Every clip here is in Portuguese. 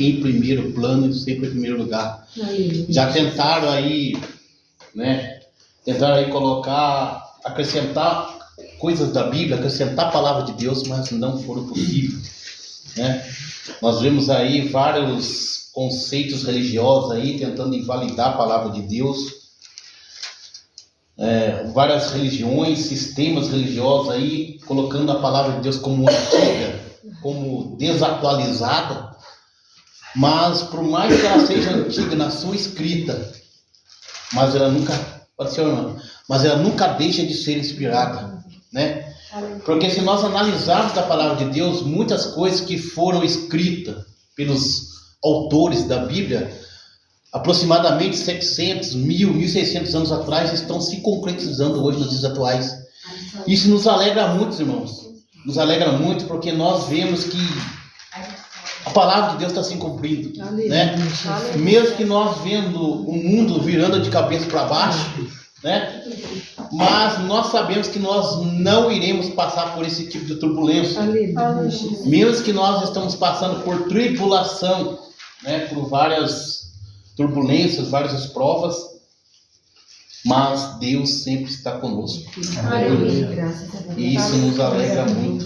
em primeiro plano e sempre em primeiro lugar. Já tentaram aí, né? Tentaram aí colocar, acrescentar coisas da Bíblia, acrescentar a palavra de Deus, mas não foram possíveis, né? Nós vemos aí vários conceitos religiosos aí tentando invalidar a palavra de Deus. Várias religiões, sistemas religiosos aí colocando a palavra de Deus como antiga, como desatualizada, mas por mais que ela seja antiga na sua escrita, mas ela nunca deixa de ser inspirada, né? Porque se nós analisarmos a palavra de Deus, muitas coisas que foram escritas pelos autores da Bíblia, aproximadamente 700, 1.600 anos atrás, estão se concretizando hoje nos dias atuais. Isso nos alegra muito, irmãos. Nos alegra muito porque nós vemos que a palavra de Deus está se cumprindo, né? Mesmo que nós vendo o mundo virando de cabeça para baixo, né? Mas nós sabemos que nós não iremos passar por esse tipo de turbulência. Mesmo que nós estamos passando por tribulação, né? Por várias turbulências, várias provas, mas Deus sempre está conosco. E isso nos alegra muito,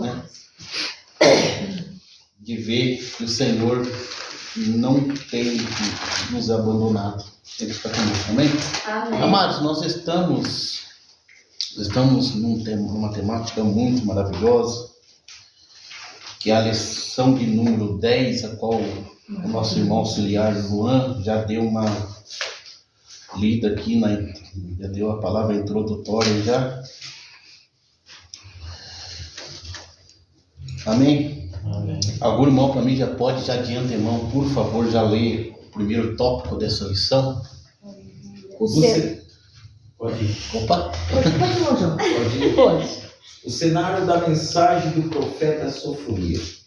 né? De ver que o Senhor não tem nos abandonado. Ele está conosco, amém? Amados, nós estamos numa temática muito maravilhosa, que é a lição de número 10, a qual o nosso irmão auxiliar Luan já deu uma lida aqui, já deu a palavra introdutória já. Amém? Amém. Algum irmão para mim já pode, já de antemão, por favor, já ler o primeiro tópico dessa lição? Pode ir. Opa! Pode. O cenário da mensagem do profeta Sofonias.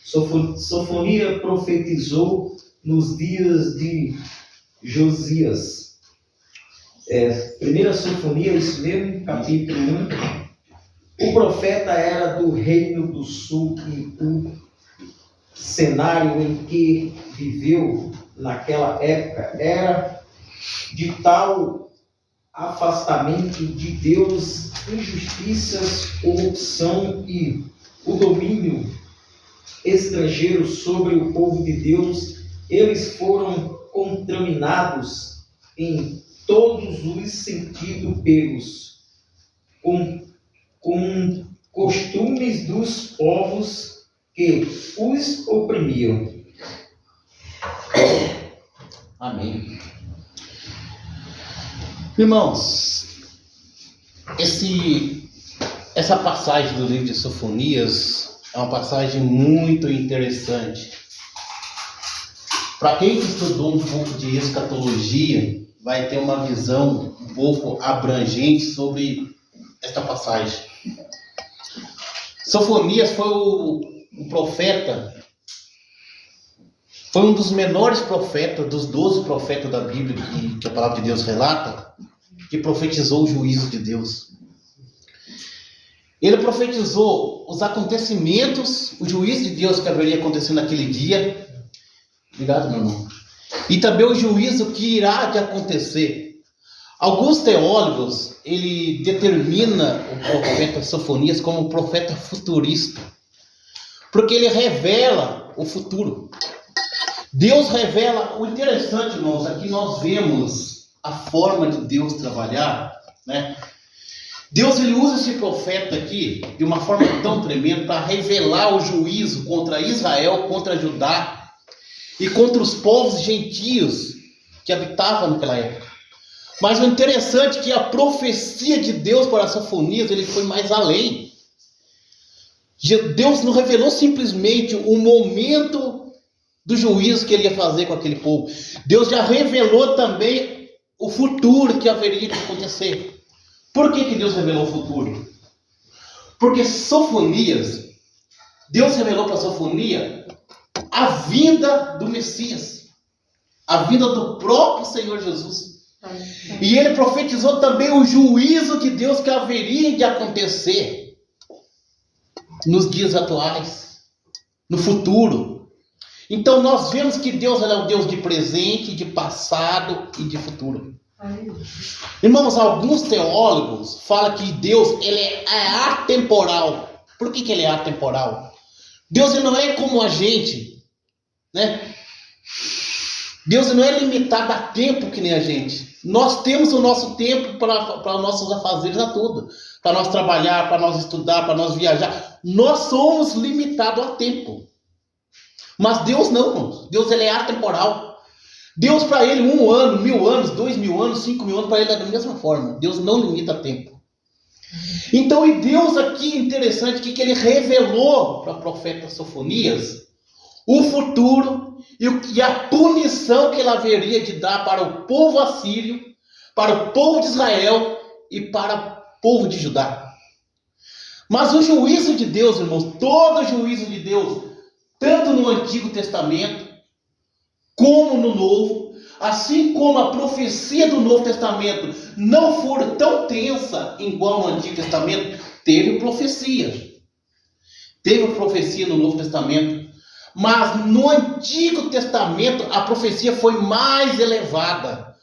Sofonias profetizou nos dias de Josias. Primeira Sofonias, isso mesmo, capítulo 1. O profeta era do reino do sul e o cenário em que viveu naquela época era de tal afastamento de Deus, injustiças, corrupção e o domínio estrangeiro sobre o povo de Deus. Eles foram contaminados em todos os sentidos pelos com costumes dos povos que os oprimiam. Amém. Irmãos, essa passagem do livro de Sofonias é uma passagem muito interessante. Para quem estudou um pouco de escatologia, vai ter uma visão um pouco abrangente sobre esta passagem. Sofonias foi o profeta, foi um dos menores profetas, dos 12 profetas da Bíblia que a palavra de Deus relata, que profetizou o juízo de Deus. Ele profetizou os acontecimentos, o juízo de Deus que haveria acontecido naquele dia. Obrigado, meu irmão. E também o juízo que irá de acontecer. Alguns teólogos, ele determina o profeta Sofonias como um profeta futurista, porque ele revela o futuro. Deus revela, o interessante, irmãos, aqui nós vemos a forma de Deus trabalhar, né? Deus, ele usa esse profeta aqui de uma forma tão tremenda para revelar o juízo contra Israel, contra Judá e contra os povos gentios que habitavam naquela época. Mas o interessante é que a profecia de Deus para Sofonias, ele foi mais além. Deus não revelou simplesmente o momento do juízo que ele ia fazer com aquele povo. Deus já revelou também o futuro que haveria de acontecer. Por que Deus revelou o futuro? Porque Sofonias, Deus revelou para Sofonias a vinda do Messias, a vinda do próprio Senhor Jesus. E ele profetizou também o juízo de Deus que haveria de acontecer nos dias atuais, no futuro. Então nós vemos que Deus é um Deus de presente, de passado e de futuro. Irmãos, alguns teólogos falam que Deus ele é atemporal. Por que ele é atemporal? Deus ele não é como a gente, né? Deus ele não é limitado a tempo que nem a gente. Nós temos o nosso tempo para nossos afazeres a tudo. Para nós trabalhar, para nós estudar, para nós viajar. Nós somos limitados a tempo. Mas Deus não, irmãos. Deus ele é atemporal. Deus para ele 1 ano, 1000 anos, 2000 anos, 5000 anos, para ele é da mesma forma. Deus não limita tempo. Então, e Deus aqui, interessante, que ele revelou para o profeta Sofonias o futuro e a punição que ele haveria de dar para o povo assírio, para o povo de Israel e para o povo de Judá. Mas o juízo de Deus, irmãos, todo o juízo de Deus, tanto no Antigo Testamento, como no Novo, assim como a profecia do Novo Testamento não for tão tensa igual no Antigo Testamento, teve profecia. Teve profecia no Novo Testamento, mas no Antigo Testamento a profecia foi mais elevada,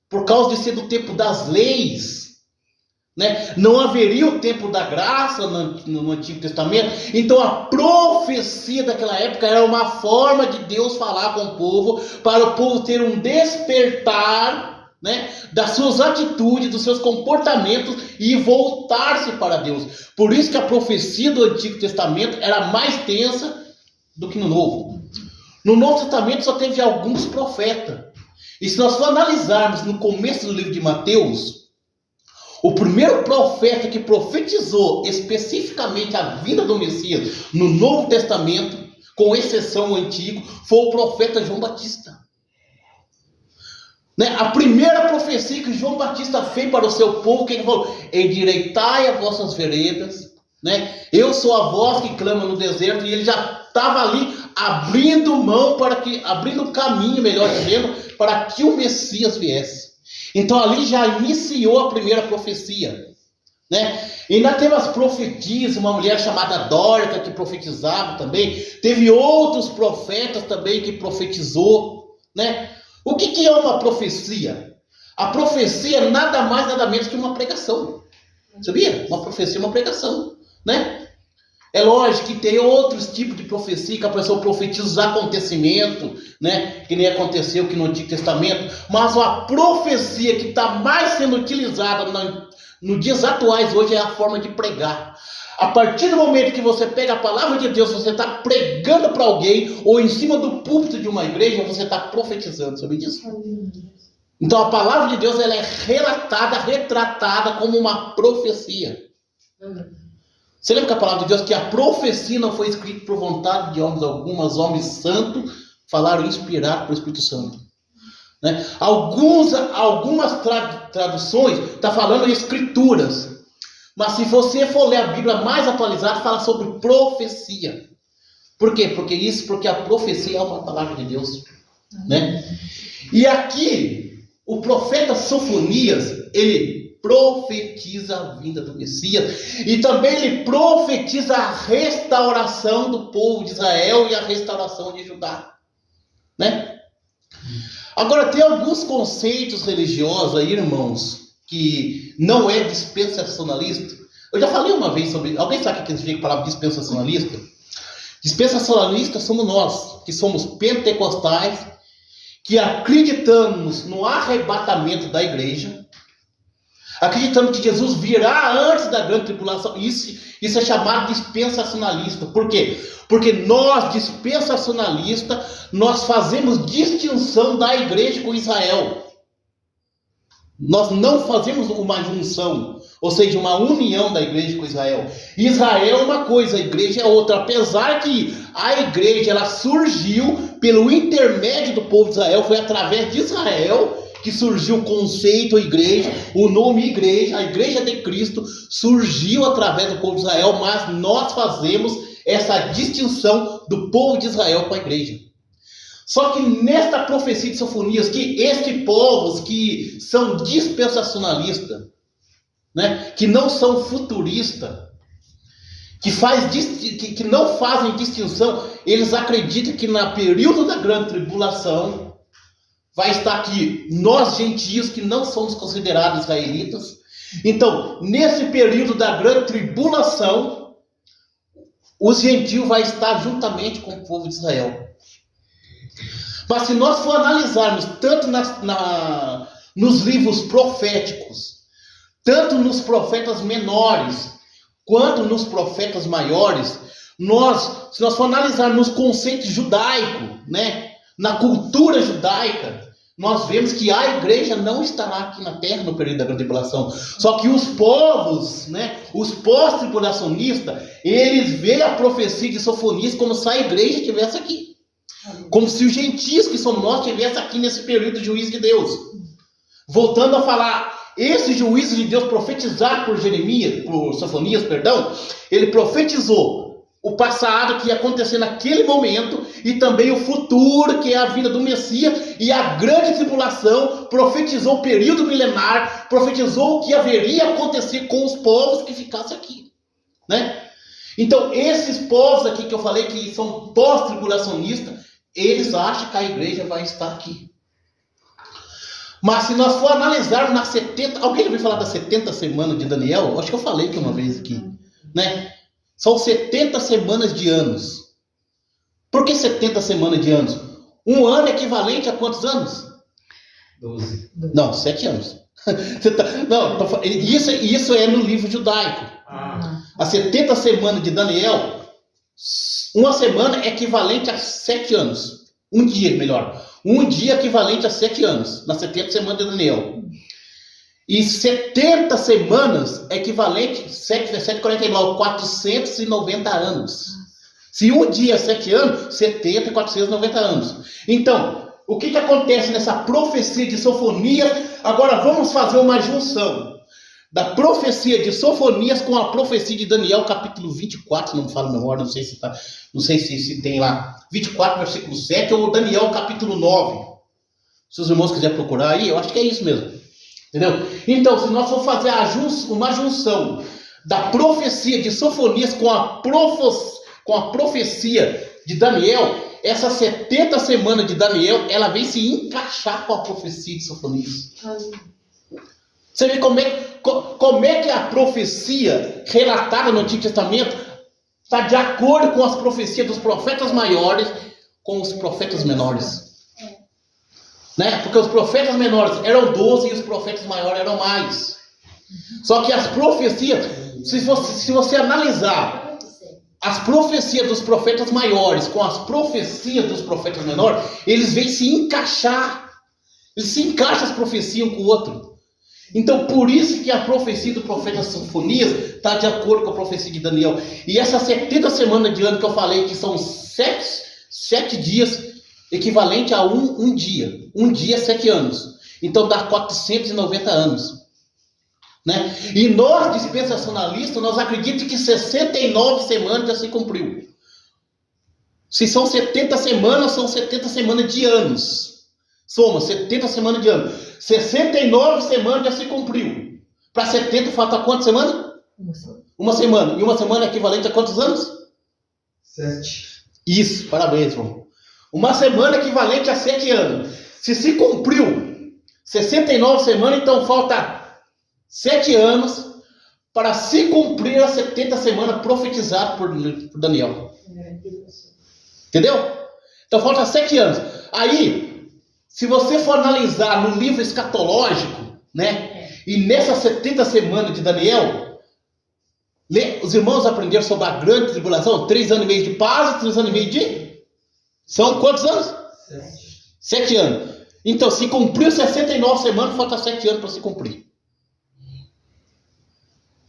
por causa de ser do tempo das leis. Né? Não haveria o tempo da graça no Antigo Testamento. Então a profecia daquela época era uma forma de Deus falar com o povo, para o povo ter um despertar, né, das suas atitudes, dos seus comportamentos e voltar-se para Deus. Por isso que a profecia do Antigo Testamento era mais tensa do que no Novo. No Novo Testamento só teve alguns profetas. E se nós for analisarmos no começo do livro de Mateus, o primeiro profeta que profetizou especificamente a vida do Messias no Novo Testamento, com exceção do Antigo, foi o profeta João Batista. Né? A primeira profecia que João Batista fez para o seu povo, que ele falou: endireitai as vossas veredas, né? Eu sou a voz que clama no deserto, e ele já estava ali abrindo mão abrindo caminho, melhor dizendo, para que o Messias viesse. Então ali já iniciou a primeira profecia, né? E ainda teve as profetias, uma mulher chamada Dórica que profetizava também. Teve outros profetas também que profetizou, né? O que é uma profecia? A profecia é nada mais, nada menos que uma pregação. Sabia? Uma profecia é uma pregação, né? É lógico que tem outros tipos de profecia, que a pessoa profetiza os acontecimentos, né? Que nem aconteceu aqui no Antigo Testamento. Mas a profecia que está mais sendo utilizada nos dias atuais hoje é a forma de pregar. A partir do momento que você pega a palavra de Deus, você está pregando para alguém, ou em cima do púlpito de uma igreja, você está profetizando. Sabe disso? Então a palavra de Deus ela é retratada como uma profecia. Você lembra que a palavra de Deus, que a profecia não foi escrita por vontade de homens algumas, homens santos falaram inspirados pelo Espírito Santo. Né? Algumas traduções estão falando em escrituras. Mas se você for ler a Bíblia mais atualizada, fala sobre profecia. Por quê? Porque a profecia é uma palavra de Deus. Né? E aqui, o profeta Sofonias, ele profetiza a vinda do Messias, e também ele profetiza a restauração do povo de Israel e a restauração de Judá, né? Agora tem alguns conceitos religiosos aí, irmãos, que não é dispensacionalista. Eu já falei uma vez sobre, alguém sabe o que significa a palavra dispensacionalista? Dispensacionalista somos nós, que somos pentecostais, que acreditamos no arrebatamento da igreja, acreditando que Jesus virá antes da grande tribulação. Isso é chamado dispensacionalista. Por quê? Porque nós, dispensacionalistas, nós fazemos distinção da igreja com Israel. Nós não fazemos uma junção, ou seja, uma união da igreja com Israel. Israel é uma coisa, a igreja é outra. Apesar que a igreja ela surgiu pelo intermédio do povo de Israel, foi através de Israel que surgiu o conceito igreja, o nome igreja, a igreja de Cristo surgiu através do povo de Israel, mas nós fazemos essa distinção do povo de Israel com a igreja. Só que nesta profecia de Sofonias, que estes povos que são dispensacionalistas, né, que não são futuristas, que não fazem distinção, eles acreditam que no período da grande tribulação vai estar aqui nós gentios que não somos considerados israelitas. Então, nesse período da grande tribulação, os gentios vai estar juntamente com o povo de Israel. Mas se nós for analisarmos tanto nos livros proféticos, tanto nos profetas menores, quanto nos profetas maiores, se nós for analisar nos conceitos judaicos, né, na cultura judaica, nós vemos que a igreja não estará aqui na terra no período da grande tribulação. Só que os povos, né, os pós-tribulacionistas, eles veem a profecia de Sofonias como se a igreja estivesse aqui. Como se os gentios que somos nós estivessem aqui nesse período de juízo de Deus. Voltando a falar, esse juízo de Deus profetizado por Sofonias, ele profetizou o passado que ia acontecer naquele momento e também o futuro, que é a vinda do Messias, e a grande tribulação, profetizou o período milenar, profetizou o que haveria acontecer com os povos que ficassem aqui, né? Então, esses povos aqui que eu falei que são pós-tribulacionistas, eles acham que a igreja vai estar aqui. Mas se nós for analisar nas 70... Alguém já ouviu falar das 70 semanas de Daniel? Acho que eu falei aqui uma vez aqui, né? São 70 semanas de anos. Por que 70 semanas de anos? Um ano é equivalente a quantos anos? 12. Não, 7 anos. Isso é no livro judaico. As 70 semanas de Daniel, uma semana é equivalente a 7 anos. Um dia, melhor. Um dia equivalente a 7 anos, nas 70 semanas de Daniel. E 70 semanas é equivalente, 7 vezes 7, 49, 490 anos. Se um dia é 7 anos, 70 e 490 anos. Então, o que acontece nessa profecia de Sofonias? Agora vamos fazer uma junção da profecia de Sofonias com a profecia de Daniel, capítulo 24, não me falo memória, não sei se tem lá, 24, versículo 7, ou Daniel, capítulo 9. Se os irmãos quiserem procurar aí, eu acho que é isso mesmo. Entendeu? Então, se nós for fazer uma junção da profecia de Sofonias com a profecia de Daniel, essas 70 semanas de Daniel, ela vem se encaixar com a profecia de Sofonias. Você vê como é que a profecia relatada no Antigo Testamento está de acordo com as profecias dos profetas maiores com os profetas menores. Né? Porque os profetas menores eram 12 e os profetas maiores eram mais. Só que as profecias, se você analisar as profecias dos profetas maiores com as profecias dos profetas menores, eles vêm se encaixar. Eles se encaixam as profecias um com o outro. Então, por isso que a profecia do profeta Sofonias está de acordo com a profecia de Daniel. E essas 70 semanas de ano que eu falei, que são 7 dias, equivalente a um dia. Um dia é 7 anos. Então dá 490 anos. Né? E nós, dispensacionalistas, nós acreditamos que 69 semanas já se cumpriu. Se são 70 semanas, são 70 semanas de anos. Soma, 70 semanas de anos. 69 semanas já se cumpriu. Para 70 falta quantas semanas? Uma semana. E uma semana é equivalente a quantos anos? 7. Isso, parabéns, irmão. Uma semana equivalente a 7 anos. Se cumpriu 69 semanas, então falta 7 anos para se cumprir as 70 semanas profetizadas por Daniel. Entendeu? Então falta 7 anos. Aí, se você for analisar no livro escatológico, né? E nessas 70 semanas de Daniel, os irmãos aprenderam sobre a grande tribulação, 3 anos e meio de paz e 3 anos e meio de... São quantos anos? 7 anos. Então, se cumpriu 69 semanas, falta 7 anos para se cumprir.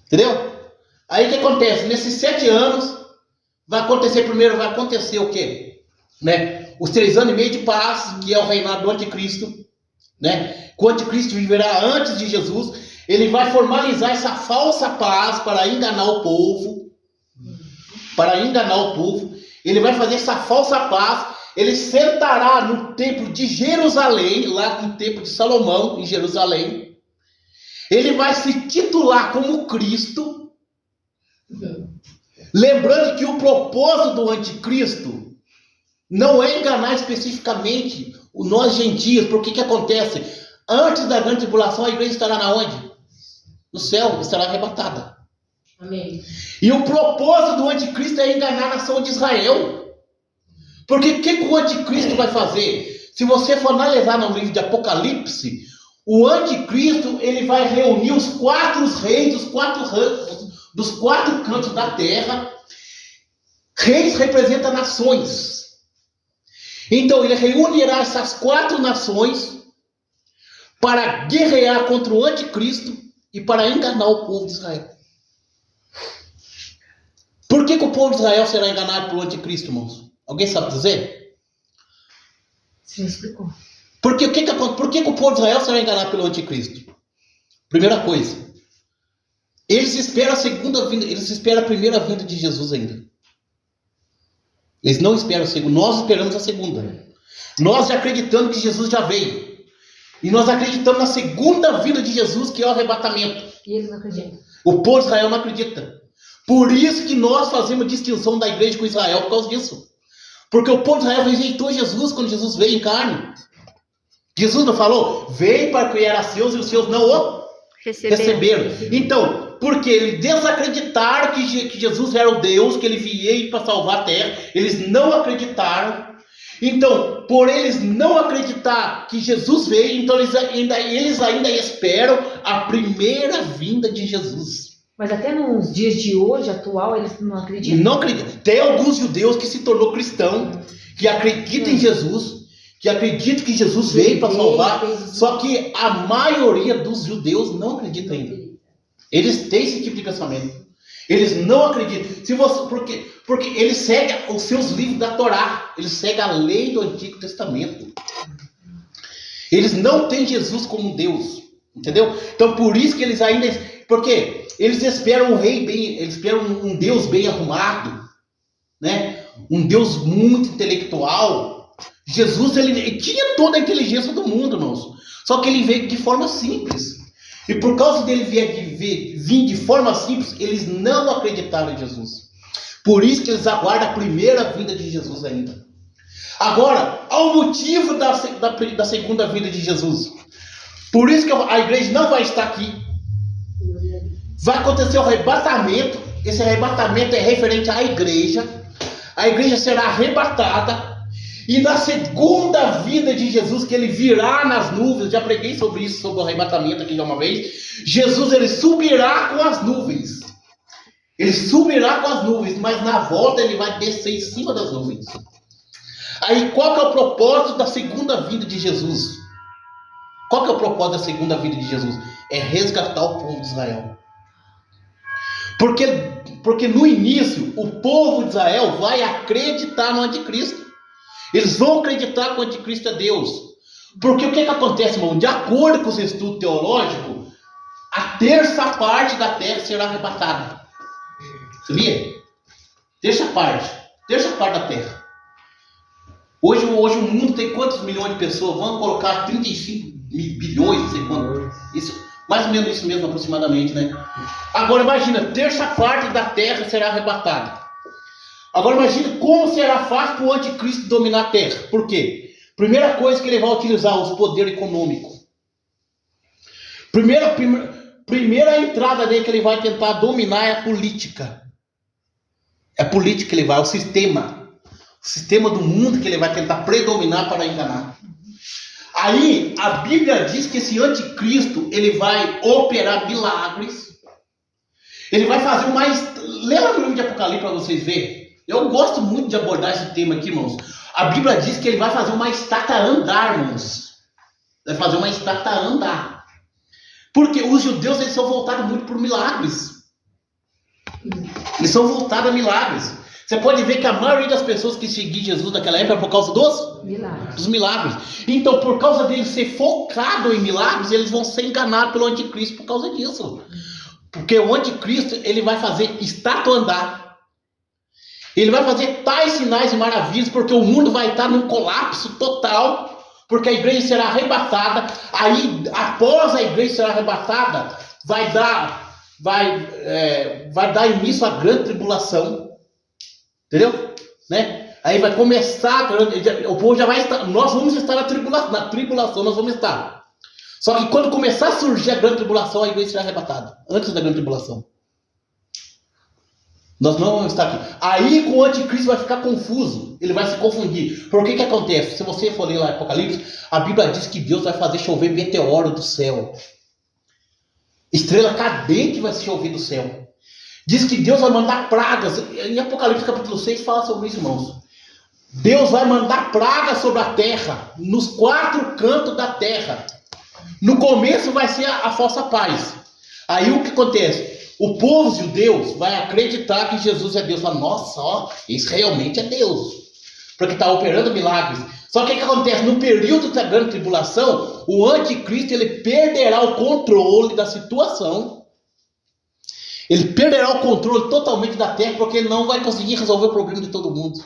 Entendeu? Aí o que acontece? Nesses 7 anos, vai acontecer o quê? Né? Os 3 anos e meio de paz, que é o reinado do anticristo. Né? O anticristo viverá antes de Jesus. Ele vai formalizar essa falsa paz para enganar o povo. Ele vai fazer essa falsa paz. Ele sentará no templo de Jerusalém, lá no templo de Salomão, em Jerusalém. Ele vai se titular como Cristo. Lembrando que o propósito do anticristo não é enganar especificamente nós gentios, porque o que acontece? Antes da grande tribulação, a igreja estará na onde? No céu, estará arrebatada. Amém. E o propósito do anticristo é enganar a nação de Israel. Porque o que o anticristo vai fazer? Se você for analisar no livro de Apocalipse, o anticristo ele vai reunir os 4 reis dos 4 cantos da terra. Reis representam nações. Então ele reunirá essas 4 nações para guerrear contra o anticristo e para enganar o povo de Israel. Por que o povo de Israel será enganado pelo anticristo, irmãos? Alguém sabe dizer? Você explicou. Por que o povo de Israel será enganado pelo anticristo? Primeira coisa, eles esperam a segunda vinda, eles esperam a primeira vinda de Jesus ainda. Eles não esperam a segunda, nós esperamos a segunda. Nós já acreditamos que Jesus já veio. E nós acreditamos na segunda vinda de Jesus, que é o arrebatamento. E eles não acreditam. O povo de Israel não acredita. Por isso que nós fazemos distinção da igreja com Israel por causa disso. Porque o povo de Israel rejeitou Jesus quando Jesus veio em carne. Jesus não falou, veio para que era seus e os seus não o receberam. Então, porque eles desacreditaram que Jesus era o Deus, que ele veio para salvar a terra. Eles não acreditaram. Então, por eles não acreditar que Jesus veio, então eles ainda esperam a primeira vinda de Jesus. Mas até nos dias de hoje, atual, eles não acreditam? Não acreditam. Tem alguns judeus que se tornou cristão, que acreditam em Jesus, que acreditam que Jesus veio para salvar, só que a maioria dos judeus não acredita ainda. Eles têm esse tipo de pensamento. Eles não acreditam. Porque eles seguem os seus livros da Torá. Eles seguem a lei do Antigo Testamento. Eles não têm Jesus como Deus. Entendeu? Então por isso que eles ainda... Porque eles esperam um rei bem... Eles esperam um Deus bem arrumado. Né? Um Deus muito intelectual. Jesus, ele tinha toda a inteligência do mundo, irmãos. Só que ele veio de forma simples. E por causa dele vir de forma simples, eles não acreditaram em Jesus. Por isso que eles aguardam a primeira vinda de Jesus ainda. Agora, ao motivo da segunda vinda de Jesus. Por isso que a igreja não vai estar aqui. Vai acontecer o arrebatamento. Esse arrebatamento é referente à igreja. A igreja será arrebatada. E na segunda vinda de Jesus, que ele virá nas nuvens, já preguei sobre isso, sobre o arrebatamento aqui já uma vez. Jesus, ele subirá com as nuvens. Ele subirá com as nuvens, mas na volta ele vai descer em cima das nuvens. Aí qual que é o propósito da segunda vinda de Jesus? Qual que é o propósito da segunda vinda de Jesus? É resgatar o povo de Israel. Porque no início, o povo de Israel vai acreditar no anticristo. Eles vão acreditar que o anticristo é Deus. Porque o que acontece, irmão? De acordo com os estudos teológicos, a terça parte da terra será arrebatada. Sabia? Terça parte da terra. Hoje o mundo tem quantos milhões de pessoas? Vamos colocar 35 bilhões, não sei quanto. Isso, mais ou menos isso mesmo, aproximadamente, né? Agora imagina, terça parte da terra será arrebatada. Agora imagine como será fácil para o anticristo dominar a terra. Por quê? Primeira coisa que ele vai utilizar, os poderes econômicos. Primeira entrada dele que ele vai tentar dominar é a política. É a política que ele vai, o sistema. O sistema do mundo que ele vai tentar predominar para enganar. Aí a Bíblia diz que esse anticristo ele vai operar milagres. Ele vai fazer Lê lá no livro de Apocalipse para vocês verem. Eu gosto muito de abordar esse tema aqui, irmãos. A Bíblia diz que ele vai fazer uma estátua andar, irmãos. Vai fazer uma estátua andar. Porque os judeus eles são voltados muito por milagres. Eles são voltados a milagres. Você pode ver que a maioria das pessoas que seguiam Jesus naquela época era por causa dos milagres. Então, por causa deles ser focado em milagres, eles vão ser enganados pelo anticristo por causa disso. Porque o anticristo ele vai fazer estátua andar. Ele vai fazer tais sinais e maravilhas, porque o mundo vai estar num colapso total, porque a igreja será arrebatada. Aí, após a igreja ser arrebatada, vai dar vai dar início à grande tribulação. Entendeu? Né? Aí vai começar, o povo já vai estar, nós vamos estar na tribulação nós vamos estar. Só que quando começar a surgir a grande tribulação, a igreja será arrebatada, antes da grande tribulação. Nós não vamos estar aqui. Aí com o anticristo vai ficar confuso, ele vai se confundir. Por que acontece? Se você for ler lá em Apocalipse, a Bíblia diz que Deus vai fazer chover meteoro do céu. Estrela cadente vai chover do céu. Diz que Deus vai mandar pragas. Em Apocalipse capítulo 6 fala sobre isso, irmãos. Deus vai mandar pragas sobre a terra, nos 4 cantos da terra. No começo vai ser a falsa paz. Aí o que acontece? O povo judeu vai acreditar que Jesus é Deus. Fala, nossa, ó, isso realmente é Deus. Porque está operando milagres. Só que o que acontece? No período da grande tribulação, o anticristo ele perderá o controle da situação. Ele perderá o controle totalmente da terra, porque ele não vai conseguir resolver o problema de todo mundo.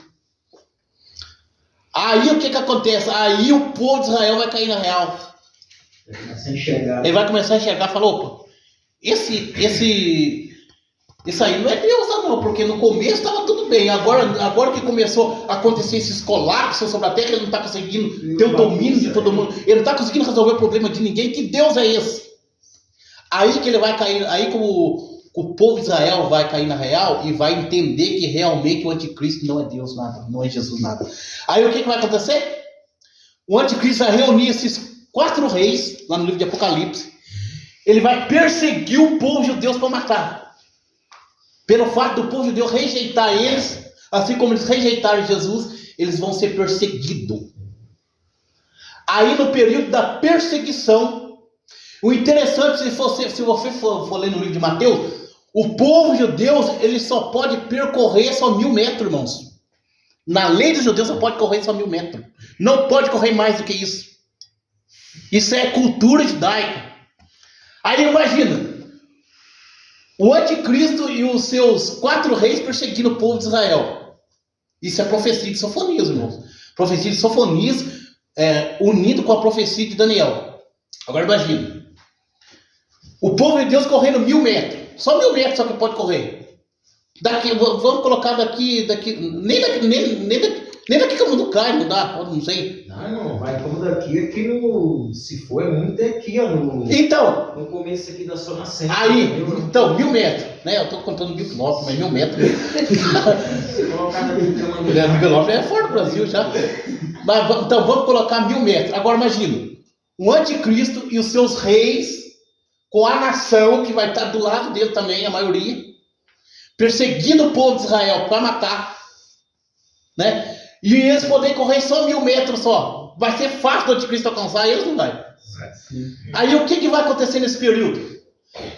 Aí o que acontece? Aí o povo de Israel vai cair na real. Ele vai começar a enxergar e falar, opa, esse aí não é Deus não, porque no começo estava tudo bem. Agora que começou a acontecer esses colapsos sobre a terra, ele não está conseguindo ter o domínio de todo mundo. Ele não está conseguindo resolver o problema de ninguém. Que Deus é esse? Aí que ele vai cair, aí como o povo de Israel vai cair na real e vai entender que realmente o anticristo não é Deus nada, não é Jesus nada. Aí o que vai acontecer? O anticristo vai reunir esses 4 reis, lá no livro de Apocalipse. Ele vai perseguir o povo judeu para matar. Pelo fato do povo judeu rejeitar eles, assim como eles rejeitaram Jesus, eles vão ser perseguidos. Aí no período da perseguição, o interessante, se você for ler no livro de Mateus, o povo judeu ele só pode percorrer só 1000 metros, irmãos. Na lei dos judeus só pode correr só 1000 metros. Não pode correr mais do que isso. Isso é cultura judaica. Aí imagina, o anticristo e os seus 4 reis perseguindo o povo de Israel. Isso é profecia de Sofonias, irmãos. Profecia de Sofonias unido com a profecia de Daniel. Agora imagina, o povo de Deus correndo 1000 metros. Só 1000 metros só que pode correr. Vamos colocar daqui nem daqui que o mundo cai, não dá, não sei. Não, vai como daqui no... Se for, é muito aqui, ó. Então, no começo aqui da zona centro. Aí, então, 1000 metros, né? Eu estou contando 1000 quilômetros, mas 1000 metros. Se colocar daqui, 1000 quilômetros é fora do Brasil já. Mas, então, vamos colocar 1000 metros. Agora, imagina, o anticristo e os seus reis, com a nação que vai estar do lado dele também, a maioria, perseguindo o povo de Israel para matar, né? E eles poderem correr só 1000 metros só. Vai ser fácil do anticristo alcançar eles, não vai? Aí o que vai acontecer nesse período?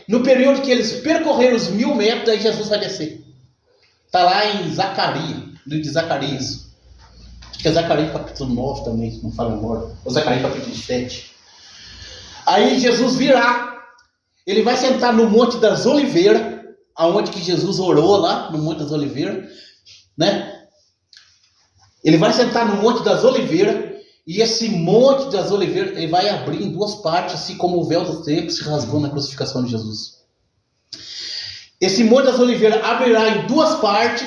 No período que eles percorreram os 1000 metros, aí Jesus vai descer. Está lá em Zacarias, livro de Zacarias. Acho que é Zacarias capítulo 9 também, não fala agora. Ou Zacarias capítulo 7. Aí Jesus virá. Ele vai sentar no Monte das Oliveiras, aonde que Jesus orou lá, no Monte das Oliveiras, né? Ele vai sentar no Monte das Oliveiras, e esse Monte das Oliveiras, ele vai abrir em 2 partes, assim como o véu do templo se rasgou na crucificação de Jesus. Esse Monte das Oliveiras abrirá em 2 partes,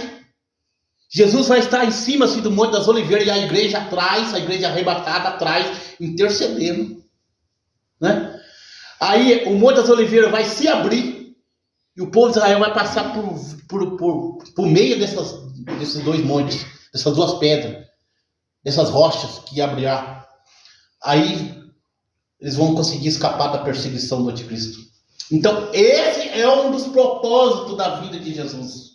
Jesus vai estar em cima assim, do Monte das Oliveiras, e a igreja atrás, a igreja arrebatada atrás, intercedendo, né? Aí o Monte das Oliveiras vai se abrir, e o povo de Israel vai passar por meio desses 2 montes, dessas 2 pedras, dessas rochas que abrirá. Aí eles vão conseguir escapar da perseguição do anticristo. Então esse é um dos propósitos da vida de Jesus,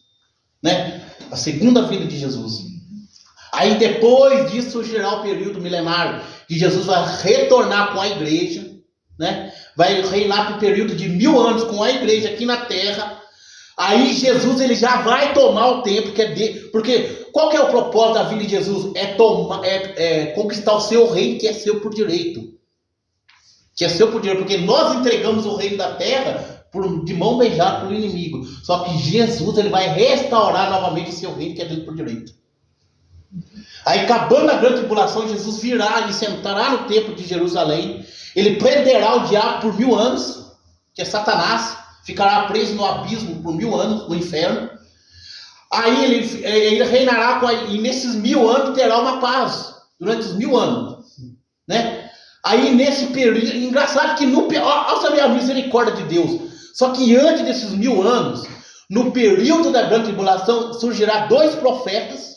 né? A segunda vinda de Jesus. Aí depois disso surgirá o período milenário, que Jesus vai retornar com a igreja, né? Vai reinar por um período de 1000 anos com a igreja aqui na terra. Aí Jesus ele já vai tomar o tempo que é dele. Porque qual que é o propósito da vida de Jesus? É conquistar o seu reino, que é seu por direito. Que é seu por direito. Porque nós entregamos o reino da terra de mão beijada para o inimigo. Só que Jesus ele vai restaurar novamente o seu reino, que é dele por direito. Aí acabando a grande tribulação, Jesus virá e sentará no templo de Jerusalém. Ele prenderá o diabo por 1000 anos, que é Satanás. ficará preso no abismo por 1000 anos, no inferno. Aí ele reinará, e nesses 1000 anos terá uma paz, durante os 1000 anos, né? Aí nesse período, engraçado que olha a misericórdia de Deus, só que antes desses 1000 anos, no período da grande tribulação, surgirá 2 profetas,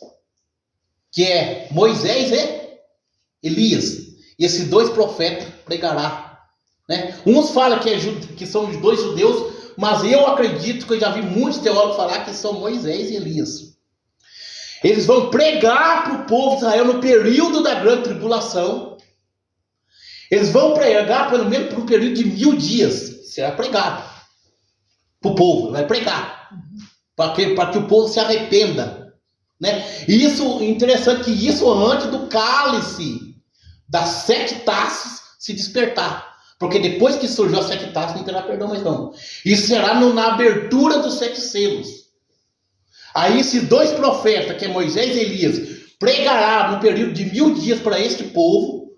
que é Moisés e Elias. E esses 2 profetas pregarão, né? Uns falam que são os 2 judeus, mas eu acredito que eu já vi muitos teólogos falar que são Moisés e Elias. Eles vão pregar para o povo de Israel no período da grande tribulação. Eles vão pregar pelo menos por um período de 1000 dias. Será pregado para o povo, vai pregar para que o povo se arrependa, né? E isso, interessante que isso antes do cálice das 7 taças se despertar. Porque depois que surgiu as 7 taças, não terá perdão mais não. Isso será na abertura dos 7 selos. Aí esses 2 profetas, que é Moisés e Elias, pregará no período de 1000 dias para este povo.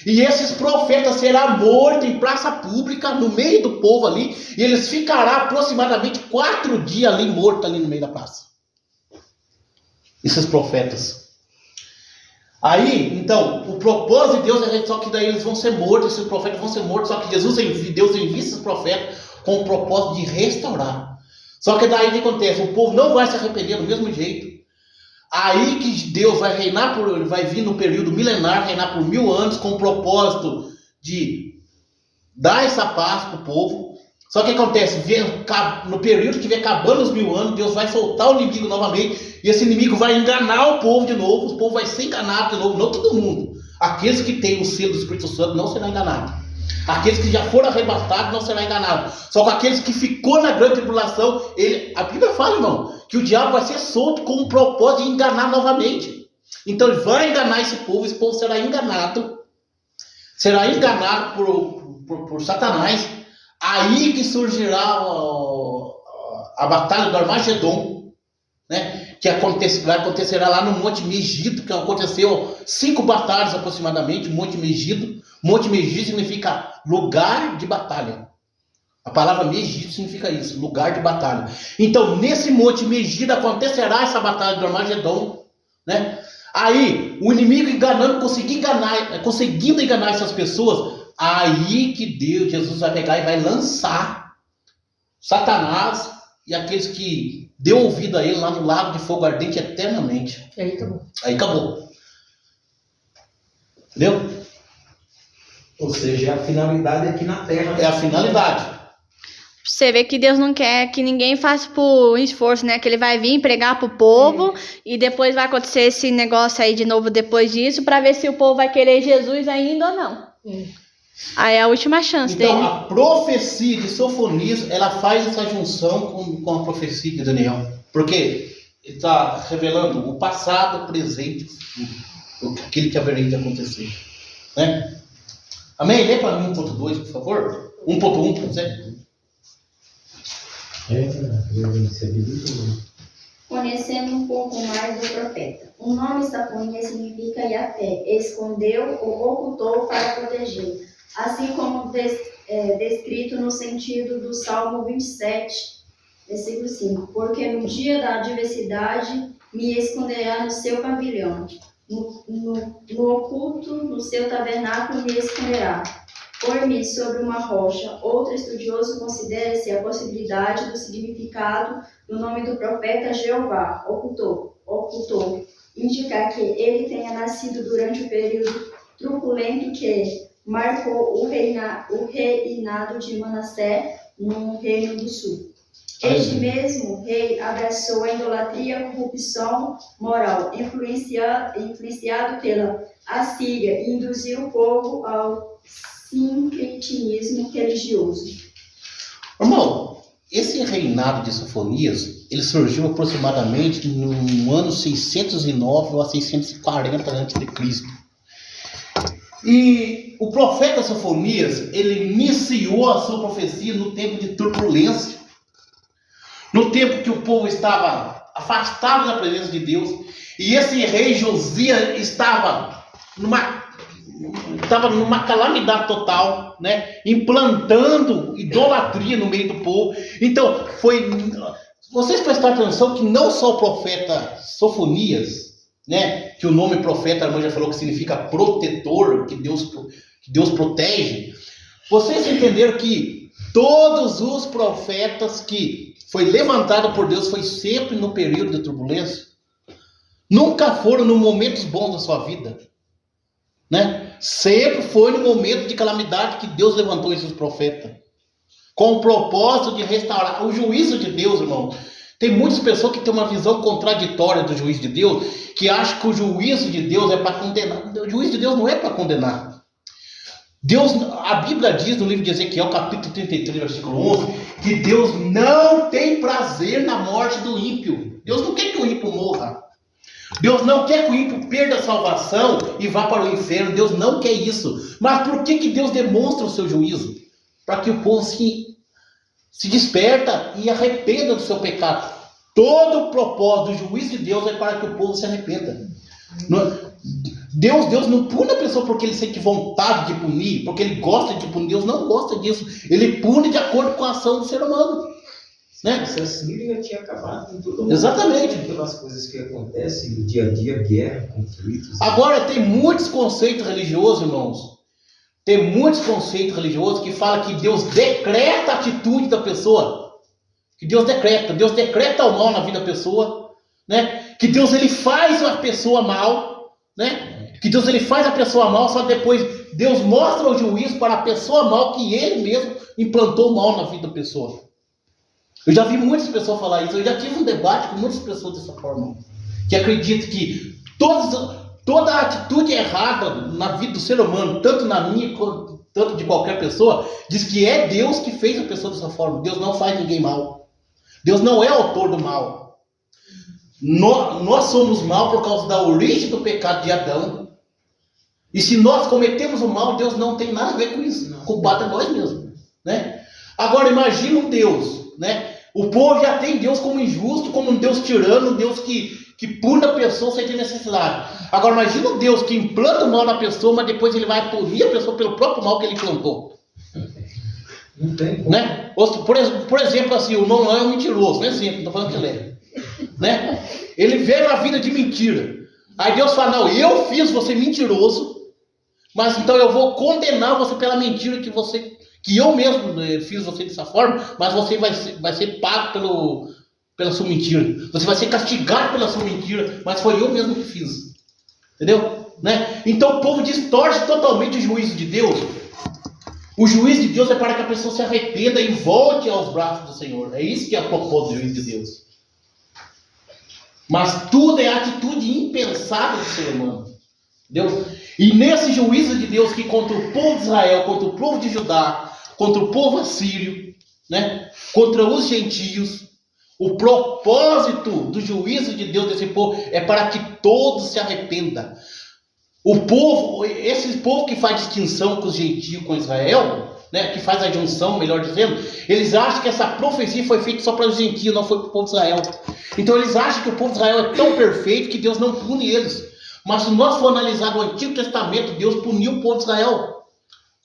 E esses profetas serão mortos em praça pública, no meio do povo ali. E eles ficarão aproximadamente 4 dias ali mortos ali no meio da praça. Esses profetas. Aí, então, o propósito de Deus é só que daí eles vão ser mortos, esses profetas vão ser mortos, só que Deus envia esses profetas com o propósito de restaurar. Só que daí o que acontece? O povo não vai se arrepender do mesmo jeito. Aí que Deus vai reinar, vai vir no período milenar, reinar por 1000 anos, com o propósito de dar essa paz para o povo. Só que acontece, no período que vem acabando os 1000 anos, Deus vai soltar o inimigo novamente, e esse inimigo vai enganar o povo de novo, o povo vai ser enganado de novo, não todo mundo. Aqueles que têm o selo do Espírito Santo não serão enganados. Aqueles que já foram arrebatados não serão enganados. Só que aqueles que ficou na grande tribulação, a Bíblia fala, irmão, que o diabo vai ser solto com o propósito de enganar novamente. Então ele vai enganar esse povo será enganado por Satanás. Aí que surgirá a batalha do Armagedon, né? Que acontecerá lá no Monte Megido, que aconteceu 5 batalhas aproximadamente, Monte Megido. Monte Megido significa lugar de batalha. A palavra Megido significa isso, lugar de batalha. Então, nesse Monte Megido acontecerá essa batalha do Armagedon, né? Aí, o inimigo conseguindo enganar essas pessoas, aí que Jesus vai pegar e vai lançar Satanás e aqueles que deu ouvido a ele lá no lago de fogo ardente eternamente. E aí acabou. Aí acabou. Entendeu? Ou seja, a finalidade aqui na Terra. É a finalidade. Você vê que Deus não quer que ninguém faça por esforço, né? Que ele vai vir pregar pro povo e depois vai acontecer esse negócio aí de novo depois disso pra ver se o povo vai querer Jesus ainda ou não. Aí é a última chance dele. Então, a profecia de Sofonias, ela faz essa junção com a profecia de Daniel. Porque ele está revelando o passado, o presente, aquilo que haveria de acontecer. Né? Amém? Lê para mim 1.2, por favor. 1.1, pode ser? Conhecendo um pouco mais do profeta. O nome Sofonias significa Yahvé, escondeu ou ocultou para proteger. Assim como descrito no sentido do Salmo 27, versículo 5. Porque no dia da adversidade me esconderá no seu pavilhão, no oculto, no seu tabernáculo me esconderá. Põe-me sobre uma rocha. Outro estudioso considera-se a possibilidade do significado do nome do profeta Jeová, ocultou, indicar que ele tenha nascido durante o período truculento que marcou o reinado de Manassés no Reino do Sul. Este mesmo rei abraçou a idolatria e a corrupção moral, influenciado pela Assíria, e induziu o povo ao sincretismo religioso. Irmão, esse reinado de Sofonias, ele surgiu aproximadamente no ano 609 ou a 640 a.C. E o profeta Sofonias, ele iniciou a sua profecia no tempo de turbulência, no tempo que o povo estava afastado da presença de Deus, e esse rei Josias estava estava numa calamidade total, né? Implantando idolatria no meio do povo. Então, vocês prestaram atenção que não só o profeta Sofonias, né? Que o nome profeta, a irmã já falou que significa protetor, que Deus protege. Vocês entenderam que todos os profetas que foi levantado por Deus foi sempre no período de turbulência? Nunca foram nos momentos bons da sua vida, né? Sempre foi no momento de calamidade que Deus levantou esses profetas, com o propósito de restaurar o juízo de Deus, irmão. Tem muitas pessoas que têm uma visão contraditória do juízo de Deus, que acham que o juízo de Deus é para condenar. O juízo de Deus não é para condenar. A Bíblia diz no livro de Ezequiel, capítulo 33, versículo 11, que Deus não tem prazer na morte do ímpio. Deus não quer que o ímpio morra. Deus não quer que o ímpio perda a salvação e vá para o inferno. Deus não quer isso. Mas por que Deus demonstra o seu juízo? Para que o povo se desperta e arrependa do seu pecado. Todo o propósito do juízo de Deus é para que o povo se arrependa. Deus não pune a pessoa porque ele sente vontade de punir, porque ele gosta de punir. Deus não gosta disso. Ele pune de acordo com a ação do ser humano, né? Se assim ele já tinha acabado com tudo. Exatamente. Aquelas coisas que acontecem no dia a dia, guerra, conflitos. Agora, tem muitos conceitos religiosos, irmãos. Tem muitos conceitos religiosos que falam que Deus decreta a atitude da pessoa. Que Deus decreta o mal na vida da pessoa, né? Que Deus ele faz a pessoa mal, né? Que Deus ele faz a pessoa mal, só depois Deus mostra o juízo para a pessoa mal que ele mesmo implantou o mal na vida da pessoa. Eu já vi muitas pessoas falar isso, eu já tive um debate com muitas pessoas dessa forma, que acreditam que toda atitude errada na vida do ser humano, tanto na minha quanto tanto de qualquer pessoa, diz que é Deus que fez a pessoa dessa forma. Deus não faz ninguém mal. Deus não é autor do mal. Nós somos mal por causa da origem do pecado de Adão. E se nós cometemos o mal, Deus não tem nada a ver com isso. O culpado é nós mesmos, né? Agora imagina um Deus, né? O povo já tem Deus como injusto, como um Deus tirano, um Deus que pune a pessoa sem ter necessidade. Agora imagina um Deus que implanta o mal na pessoa, mas depois ele vai punir a pessoa pelo próprio mal que ele implantou. Não tem como. Né? Por exemplo, assim, o Noé é um mentiroso, não é assim, não estou falando que ele é. Né? Ele veio a vida de mentira. Aí Deus fala, não, eu fiz você mentiroso, mas então eu vou condenar você pela mentira que eu mesmo fiz você dessa forma, mas você vai ser pago pela sua mentira. Você vai ser castigado pela sua mentira, mas foi eu mesmo que fiz. Entendeu? Né? Então o povo distorce totalmente o juízo de Deus. O juízo de Deus é para que a pessoa se arrependa e volte aos braços do Senhor. É isso que é a propósito do juízo de Deus. Mas tudo é atitude impensada do ser humano. Entendeu? E nesse juízo de Deus que contra o povo de Israel, contra o povo de Judá, contra o povo assírio, né? Contra os gentios, o propósito do juízo de Deus desse povo é para que todos se arrependam. Esse povo que faz distinção com os gentios, com Israel, né? Que faz a junção, melhor dizendo, eles acham que essa profecia foi feita só para os gentios, não foi para o povo de Israel. Então eles acham que o povo de Israel é tão perfeito que Deus não pune eles. Mas se nós for analisar o Antigo Testamento, Deus puniu o povo de Israel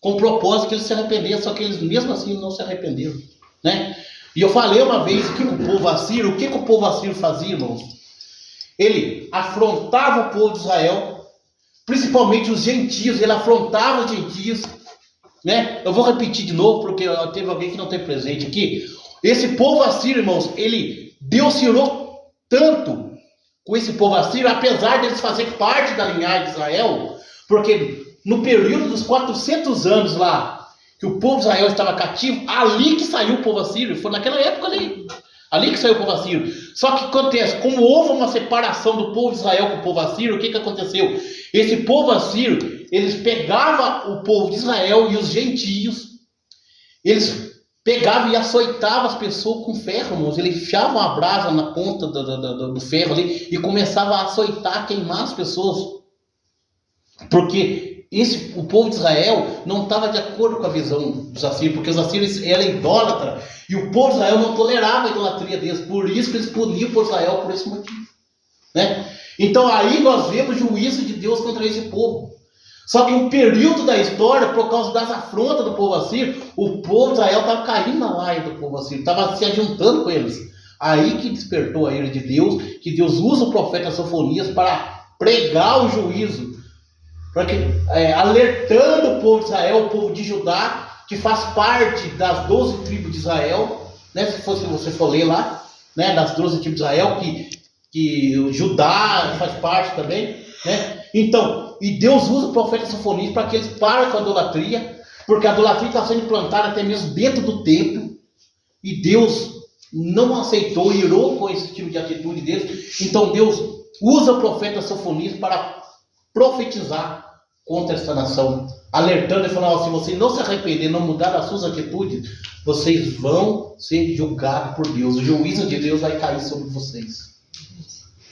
com o propósito que eles se arrependessem, só que eles mesmo assim não se arrependeram, né? E eu falei uma vez que o povo assírio, o que o povo assírio fazia, irmãos? Ele afrontava o povo de Israel, principalmente os gentios, ele afrontava os gentios, né? Eu vou repetir de novo, porque teve alguém que não tem presente aqui. Esse povo assírio, irmãos, Deus se irou tanto com esse povo assírio, apesar deles fazerem parte da linhagem de Israel, porque no período dos 400 anos lá, que o povo de Israel estava cativo, ali que saiu o povo assírio, foi naquela época ali que saiu o povo assírio. Só que acontece, como houve uma separação do povo de Israel com o povo assírio, o que aconteceu? Esse povo assírio, eles pegavam o povo de Israel e os gentios, eles pegavam e açoitavam as pessoas com ferro, irmãos. Eles enfiavam a brasa na ponta do ferro ali e começavam a açoitar, queimar as pessoas. Porque o povo de Israel não estava de acordo com a visão dos assírios, porque os assírios eram idólatras, e o povo de Israel não tolerava a idolatria deles, por isso que eles puniam o povo de Israel por esse motivo, né? Então aí nós vemos o juízo de Deus contra esse povo. Só que um período da história, por causa das afrontas do povo assírio, o povo de Israel estava caindo na laia do povo assírio, estava se ajuntando com eles. Aí que despertou a ira de Deus, que Deus usa o profeta Sofonias para pregar o juízo, alertando o povo de Israel, o povo de Judá, que faz parte das 12 tribos de Israel, né? Se você for ler lá, né? Das 12 tribos de Israel, que o Judá faz parte também, né? Então, e Deus usa o profeta Sofonias para que eles parem com a idolatria, porque a idolatria está sendo implantada até mesmo dentro do templo, e Deus não aceitou, irou com esse tipo de atitude deles. Então Deus usa o profeta Sofonias para profetizar contra essa nação, alertando e falando: se vocês não se arrepender, não mudar as suas atitudes, vocês vão ser julgados por Deus, o juízo de Deus vai cair sobre vocês.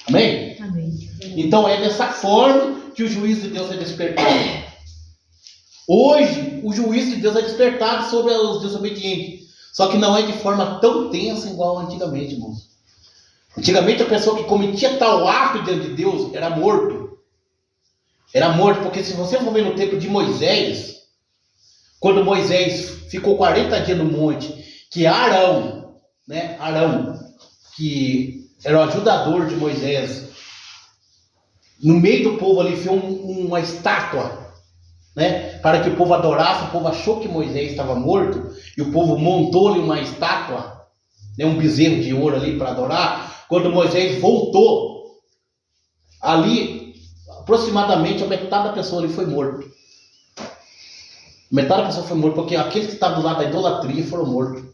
Amém? Amém. Então é dessa forma que o juízo de Deus é despertado. Hoje o juízo de Deus é despertado sobre os desobedientes, só que não é de forma tão tensa igual antigamente, irmãos. Antigamente a pessoa que cometia tal ato diante de Deus era morto. Era morto, porque se você for ver no tempo de Moisés, quando Moisés ficou 40 dias no monte, que Arão, né, que era o ajudador de Moisés, no meio do povo ali fez uma estátua, né, para que o povo adorasse. O povo achou que Moisés estava morto, e o povo montou-lhe uma estátua, né, um bezerro de ouro ali para adorar. Quando Moisés voltou, ali, aproximadamente a metade da pessoa ali foi morto. Metade da pessoa foi morta, porque aqueles que estavam do lado da idolatria foram mortos.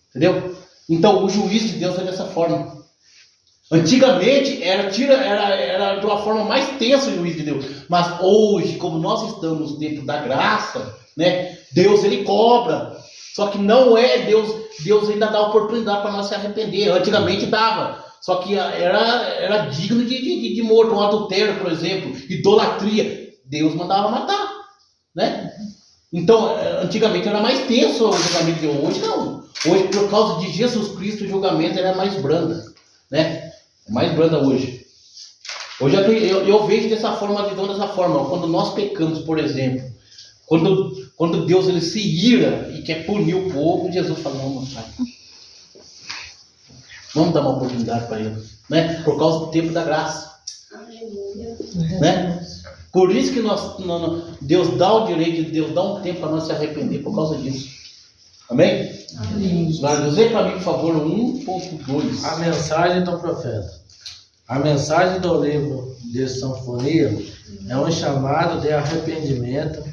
Entendeu? Então o juízo de Deus é dessa forma. Antigamente era de uma forma mais tensa o juízo de Deus. Mas hoje, como nós estamos no tempo da graça, né, Deus ele cobra. Só que não é Deus ainda dá oportunidade para nós se arrepender. Antigamente dava. Só que era digno de morte. Um adultério, por exemplo, idolatria, Deus mandava matar, né? Então, antigamente era mais tenso o julgamento de hoje. Não. Hoje, por causa de Jesus Cristo, o julgamento era mais branda, né? É mais branda hoje. Hoje eu vejo dessa forma, a visão dessa forma. Quando nós pecamos, por exemplo, quando Deus ele se ira e quer punir o povo, Jesus fala: não, pai, vamos dar uma oportunidade para ele, né? Por causa do tempo da graça. Aleluia. Né? Por isso que Deus dá o direito, Deus dá um tempo para nós se arrepender por causa disso. Amém? Amém. Dizer para mim, por favor, 1.2. A mensagem do profeta. A mensagem do livro de Sinfonia é um chamado de arrependimento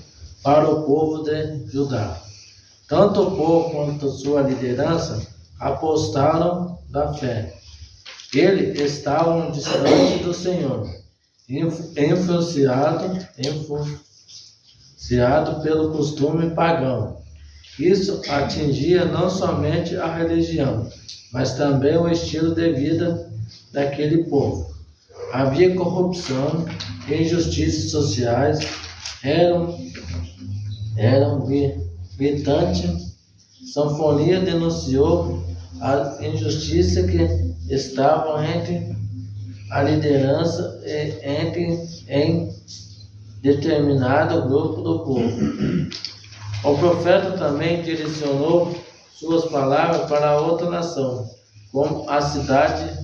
para o povo de Judá. Tanto o povo quanto sua liderança apostaram da fé. Eles estavam distantes do Senhor, influenciado pelo costume pagão. Isso atingia não somente a religião, mas também o estilo de vida daquele povo. Havia corrupção e injustiças sociais eram gritantes. Sinfonia denunciou a injustiça que estava entre a liderança e em determinado grupo do povo. O profeta também direcionou suas palavras para outra nação, como a cidade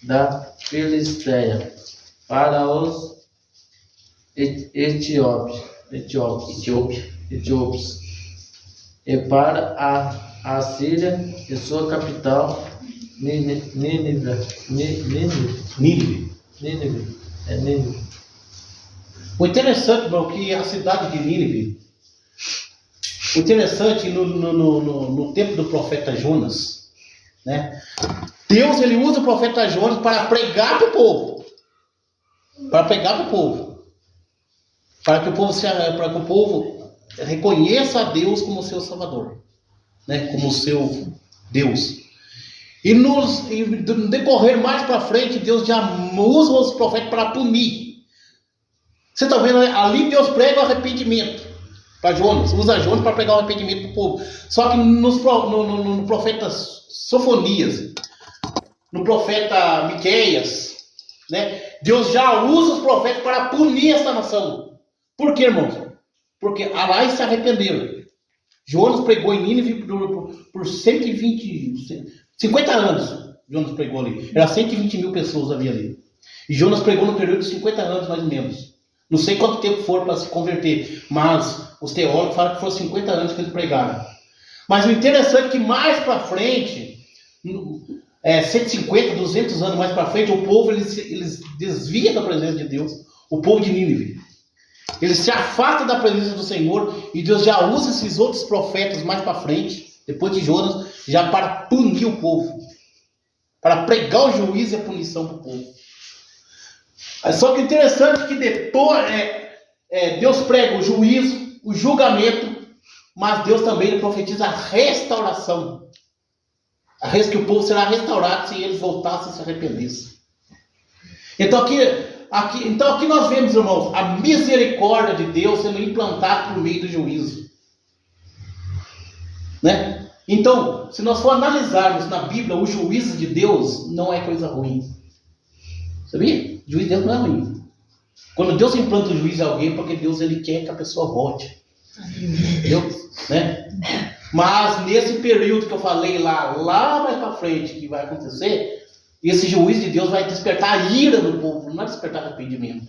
da Filisteia, para os etíopes, e para a Síria e sua capital, Nínive. O interessante, irmão, que a cidade de Nínive, o interessante no tempo do profeta Jonas, né? Deus ele usa o profeta Jonas para pregar para o povo, para que o povo reconheça a Deus como seu Salvador, né? Como seu Deus. E no decorrer mais para frente, Deus já usa os profetas para punir. Você está vendo? Ali Deus prega o arrependimento para Jonas, usa Jonas para pregar o arrependimento para o povo. Só que no profeta Sofonias, no profeta Miqueias, né, Deus já usa os profetas para punir essa nação. Por quê, irmãos? Porque lá se arrependeram. Jonas pregou em Nínive por 50 anos. Jonas pregou ali. Era 120 mil pessoas havia ali. E Jonas pregou no período de 50 anos, mais ou menos. Não sei quanto tempo for para se converter, mas os teólogos falam que foram 50 anos que eles pregaram. Mas o interessante é que mais para frente, 150, 200 anos mais para frente, o povo eles desvia da presença de Deus, o povo de Nínive. Eles se afastam da presença do Senhor e Deus já usa esses outros profetas mais para frente, depois de Jonas, já para punir o povo, para pregar o juízo e a punição para o povo. Só que interessante é que depois Deus prega o juízo, o julgamento, mas Deus também profetiza a restauração. Que o povo será restaurado se eles voltassem e se arrependessem. Então aqui nós vemos, irmãos, a misericórdia de Deus sendo implantada por meio do juízo. Né? Então, se nós for analisarmos na Bíblia, o juízo de Deus não é coisa ruim. Sabia? O juízo de Deus não é ruim. Quando Deus implanta o juízo a alguém, porque Deus ele quer que a pessoa volte. Entendeu? Né? Mas nesse período que eu falei lá mais para frente, que vai acontecer, esse juízo de Deus vai despertar a ira do povo, não vai despertar arrependimento.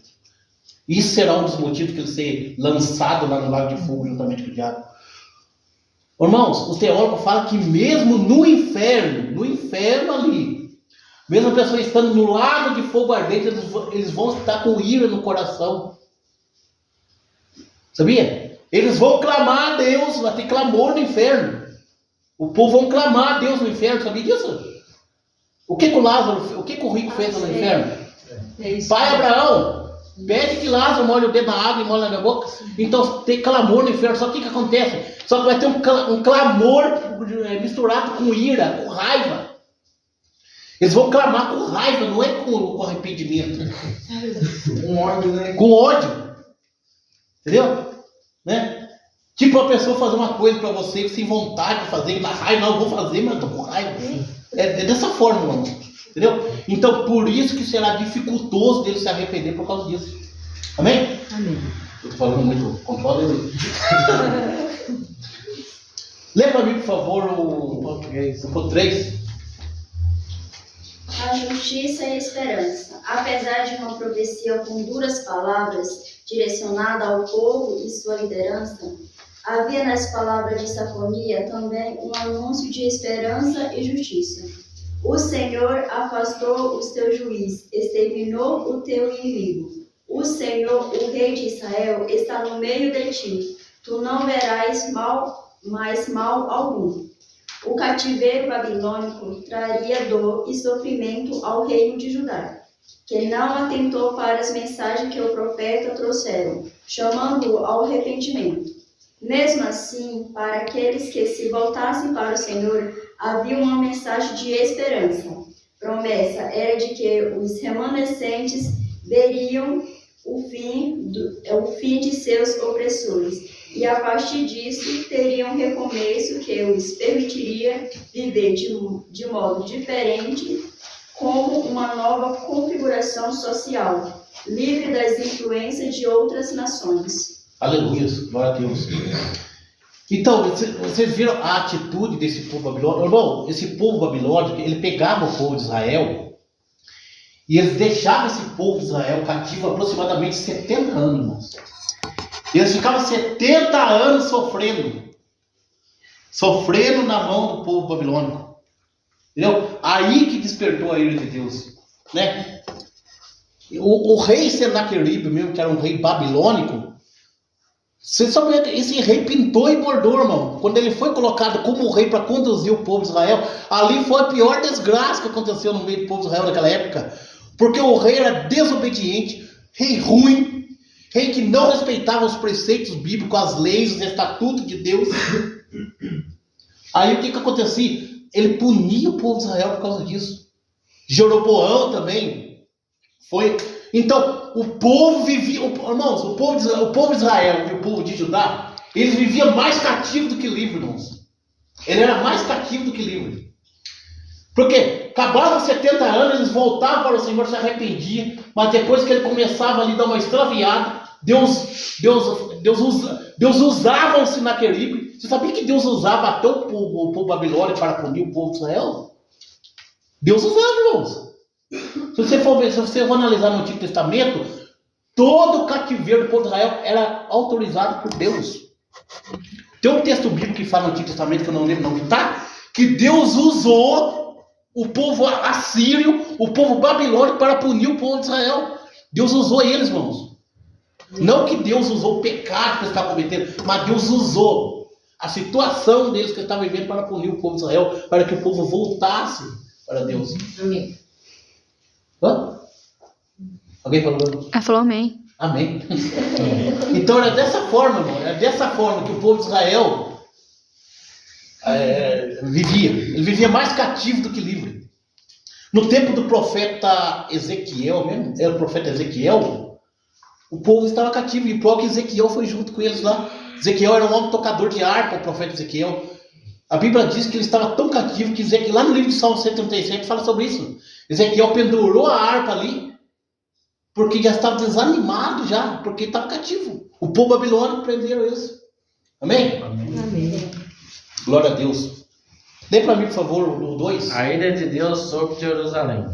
Isso será um dos motivos que ele ser lançado lá no lago de fogo juntamente com o diabo. Irmãos, os teólogos falam que mesmo no inferno ali, mesmo a pessoa estando no lago de fogo ardente, eles vão estar com ira no coração. Sabia? Eles vão clamar a Deus, vai ter clamor no inferno. O povo vão clamar a Deus no inferno, sabia disso? O que o rico fez no inferno? Pai Abraão, pede que Lázaro molhe o dedo na água e molhe na minha boca. Então tem clamor no inferno. Só que o que acontece? Só que vai ter um clamor misturado com ira, com raiva. Eles vão clamar com raiva, não é com arrependimento. Com ódio, né? Com ódio. Entendeu? Né? Tipo a pessoa fazer uma coisa pra você sem vontade de fazer, na raiva, não, eu vou fazer, mas eu tô com raiva. É dessa forma, irmão. Entendeu? Então, por isso que será dificultoso dele se arrepender por causa disso. Amém? Amém. Eu tô falando muito. Controla ele. Lê pra mim, por favor, o ponto 3. A justiça e a esperança. Apesar de uma profecia com duras palavras direcionada ao povo e sua liderança, havia nas palavras de Safonia também um anúncio de esperança e justiça. O Senhor afastou os teus juízes, exterminou o teu inimigo. O Senhor, o Rei de Israel, está no meio de ti. Tu não verás mais mal algum. O cativeiro babilônico traria dor e sofrimento ao reino de Judá, que não atentou para as mensagens que o profeta trouxeram, chamando-o ao arrependimento. Mesmo assim, para aqueles que se voltassem para o Senhor, havia uma mensagem de esperança. Promessa era de que os remanescentes veriam o fim de seus opressores, e a partir disso teriam um recomeço que os permitiria viver de modo diferente, como uma nova configuração social, livre das influências de outras nações. Aleluia, glória a Deus. Então, vocês viram a atitude desse povo babilônico? Irmão, esse povo babilônico, ele pegava o povo de Israel e eles deixavam esse povo de Israel cativo aproximadamente 70 anos, irmãos. Eles ficavam 70 anos sofrendo na mão do povo babilônico. Entendeu? Aí que despertou a ira de Deus, né? O rei Senaqueribe mesmo, que era um rei babilônico, você sabe que esse rei pintou e bordou, irmão. Quando ele foi colocado como rei para conduzir o povo de Israel, ali foi a pior desgraça que aconteceu no meio do povo de Israel naquela época. Porque o rei era desobediente, rei ruim, rei que não respeitava os preceitos bíblicos, as leis, os estatutos de Deus. Aí o que acontecia? Ele punia o povo de Israel por causa disso. Jeroboão também foi. Então, o povo vivia, irmãos, o povo de Israel e o povo de Judá, eles viviam mais cativo do que livre, irmãos. Ele era mais cativo do que livre. Porque acabavam 70 anos, eles voltavam para o Senhor, se arrependiam, mas depois que ele começava ali a dar uma extraviada, Deus usava o Senaqueribe. Você sabia que Deus usava até o povo babilônico para punir o povo de Israel? Deus usava, irmãos. Se você for analisar no Antigo Testamento, todo o cativeiro do povo de Israel era autorizado por Deus. Tem um texto bíblico que fala no Antigo Testamento, que eu não lembro o nome, tá? Que Deus usou o povo assírio, o povo babilônico para punir o povo de Israel. Deus usou eles, irmãos. Não que Deus usou o pecado que eles estavam cometendo, mas Deus usou a situação deles que eles estavam vivendo para punir o povo de Israel, para que o povo voltasse para Deus. Amém. Hã? Alguém falou? Ela falou amém. Amém. Então era dessa forma, irmão. Era dessa forma que o povo de Israel vivia. Ele vivia mais cativo do que livre. No tempo do profeta Ezequiel mesmo, era o profeta Ezequiel, o povo estava cativo. E o próprio Ezequiel foi junto com eles lá. Ezequiel era um homem tocador de harpa, o profeta Ezequiel. A Bíblia diz que ele estava tão cativo que Ezequiel, lá no livro de Salmo 137 fala sobre isso. Ezequiel pendurou a harpa ali, porque já estava desanimado já, porque estava cativo. O povo babilônico prenderam isso. Amém? Amém. Glória a Deus. Dê para mim, por favor, o 2. A ira de Deus sobre Jerusalém.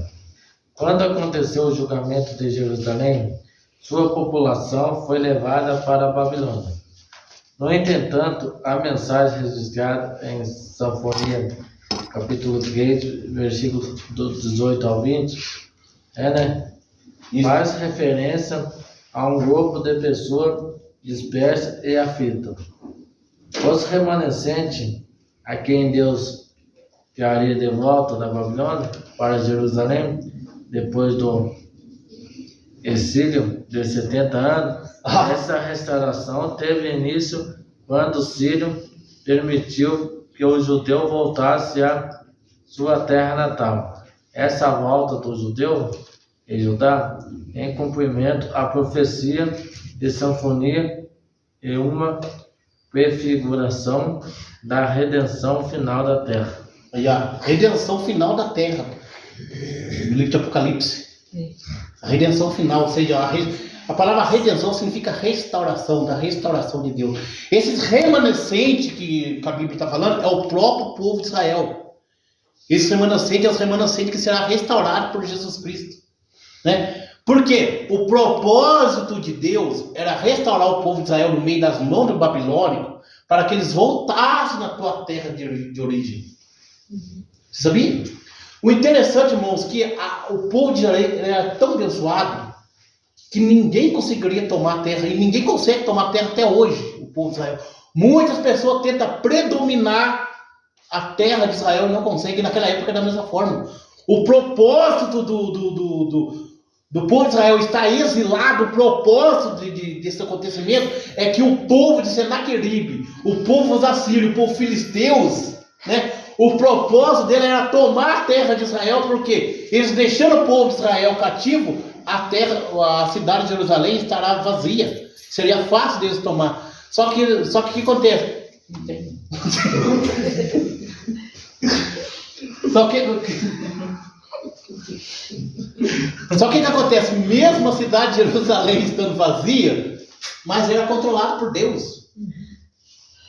Quando aconteceu o julgamento de Jerusalém, sua população foi levada para a Babilônia. No entretanto, a mensagem registrada em Sinfonia, capítulo 3, versículos 18 ao 20, faz referência a um grupo de pessoas dispersas e aflitas. Os remanescentes, a quem Deus traria de volta da Babilônia para Jerusalém, depois do exílio de 70 anos, essa restauração teve início quando o Sírio permitiu que o judeu voltasse à sua terra natal. Essa volta do judeu e Judá, em cumprimento à profecia de Sinfonia, é uma prefiguração da redenção final da terra. Aí, a redenção final da terra. No livro de Apocalipse. A redenção final, ou seja, a palavra redenção significa restauração, da restauração de Deus. Esses remanescentes que a Bíblia está falando é o próprio povo de Israel. Esse remanescente é os remanescentes que será restaurado por Jesus Cristo. Né? Porque o propósito de Deus era restaurar o povo de Israel no meio das mãos do babilônico, para que eles voltassem na tua terra de origem. Você sabia? O interessante, irmãos, que o povo de Israel era tão abençoado que ninguém conseguiria tomar a terra, e ninguém consegue tomar a terra até hoje, o povo de Israel. Muitas pessoas tentam predominar a terra de Israel e não conseguem, e naquela época da mesma forma. O propósito do povo de Israel estar exilado, o propósito desse acontecimento é que o povo de Senaqueribe, o povo dos assírios, o povo filisteus, né? O propósito dele era tomar a terra de Israel, porque eles deixando o povo de Israel cativo, a cidade de Jerusalém estará vazia. Seria fácil deles tomar. Só que o que acontece? Só que o que acontece? Mesmo a cidade de Jerusalém estando vazia, mas era controlada por Deus.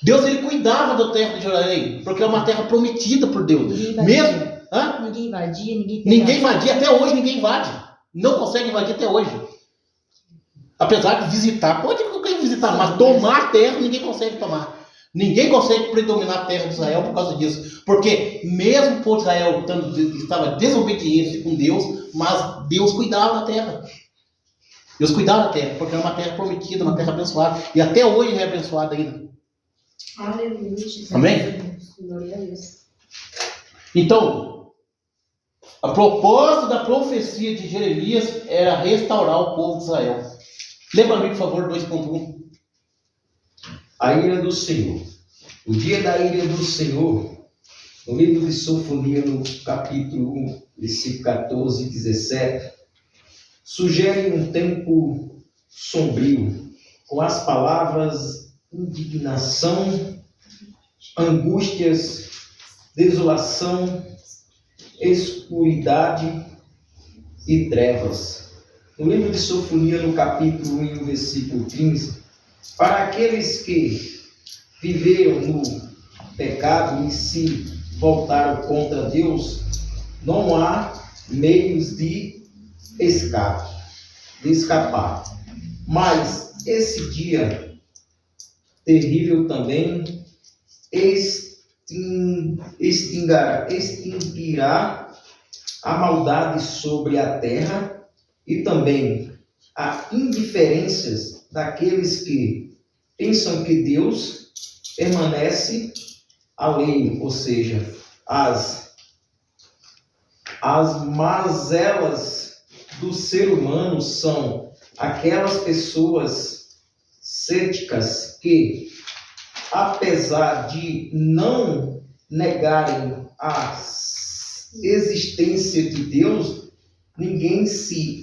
Deus, ele cuidava da terra de Jerusalém, porque é uma terra prometida por Deus. Ninguém invadia, ninguém invadia, até hoje ninguém invade. Não consegue invadir até hoje. Apesar de visitar, pode visitar, mas tomar a terra ninguém consegue tomar. Ninguém consegue predominar a terra de Israel por causa disso. Porque mesmo o povo de Israel estava desobediente com Deus, mas Deus cuidava da terra. Deus cuidava da terra, porque era uma terra prometida, uma terra abençoada. E até hoje é abençoada ainda. Aleluia. Amém? Glória a Deus. Então, a propósito da profecia de Jeremias era restaurar o povo de Israel. Lembra para mim, por favor, 2.1. A ira do Senhor. O dia da ira do Senhor, no livro de Sinfonia, no capítulo 1, versículo 14 e 17, sugere um tempo sombrio, com as palavras indignação, angústias, desolação, escuridade e trevas. no livro de Sofonia, no capítulo 1, no versículo 15, para aqueles que viveram no pecado e se voltaram contra Deus, não há meios de escapar. Mas esse dia terrível também extinguirá a maldade sobre a terra e também a indiferença daqueles que pensam que Deus permanece alheio, ou seja, as mazelas do ser humano são aquelas pessoas céticas que, apesar de não negarem a existência de Deus, ninguém se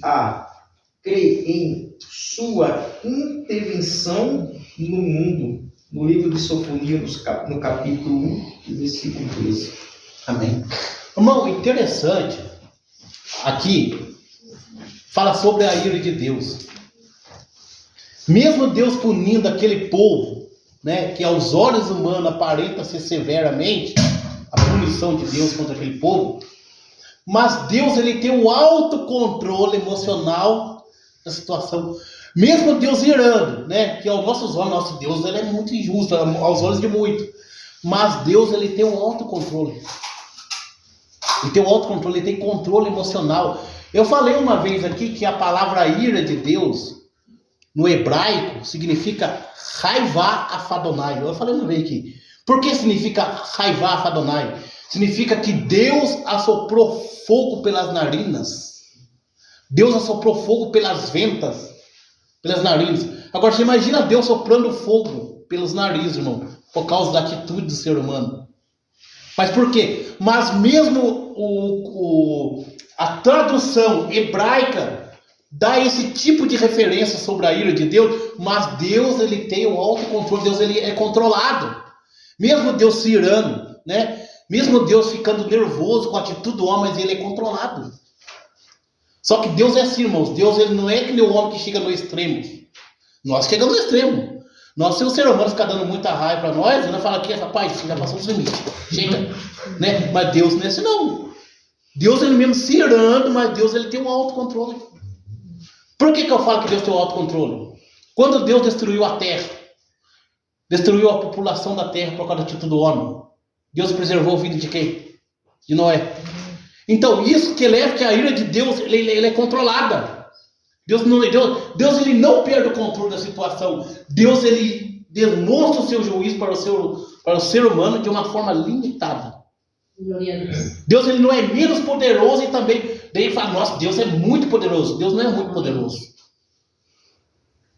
crê em sua intervenção no mundo. No livro de Sofonia, no capítulo 1, versículo 12. Amém. Irmão, interessante, aqui, fala sobre a ira de Deus. Mesmo Deus punindo aquele povo, né, que aos olhos humanos aparenta ser severamente, a punição de Deus contra aquele povo, mas Deus, ele tem um autocontrole emocional da situação. Mesmo Deus irando, né, que aos nossos olhos, nosso Deus, ele é muito injusto, aos olhos de muito, mas Deus, ele tem um autocontrole. Ele tem um autocontrole, ele tem controle emocional. Eu falei uma vez aqui que a palavra ira de Deus, no hebraico, significa raivá afadonai. Eu falei uma vez aqui. Por que significa raivá afadonai? Significa que Deus assoprou fogo pelas narinas. Deus assoprou fogo pelas ventas, pelas narinas. Agora, você imagina Deus soprando fogo pelos narizes, irmão, por causa da atitude do ser humano. Mas por quê? Mas mesmo a tradução hebraica dá esse tipo de referência sobre a ira de Deus, mas Deus, ele tem o autocontrole, Deus, ele é controlado. Mesmo Deus se irando, né? Mesmo Deus ficando nervoso com a atitude do homem, mas ele é controlado. Só que Deus é assim, irmãos. Deus, ele não é que nem o homem que chega no extremo. Nós chegamos no extremo. Nós, se o ser humano ficar dando muita raiva para nós, ele fala aqui, rapaz, já passou os limites. Chega. Né? Mas Deus não é assim, não. Deus, ele mesmo se irando, mas Deus, ele tem um autocontrole. Por que eu falo que Deus tem um autocontrole? Quando Deus destruiu a terra, destruiu a população da terra por causa da atitude do homem, Deus preservou a vida de quem? De Noé. Então, isso que leva que a ira de Deus, ele é controlada. Deus ele não perde o controle da situação. Deus, ele demonstra o seu juízo para o ser humano de uma forma limitada. Deus, ele não é menos poderoso e também... Daí ele fala, nossa, Deus é muito poderoso. Deus não é muito poderoso.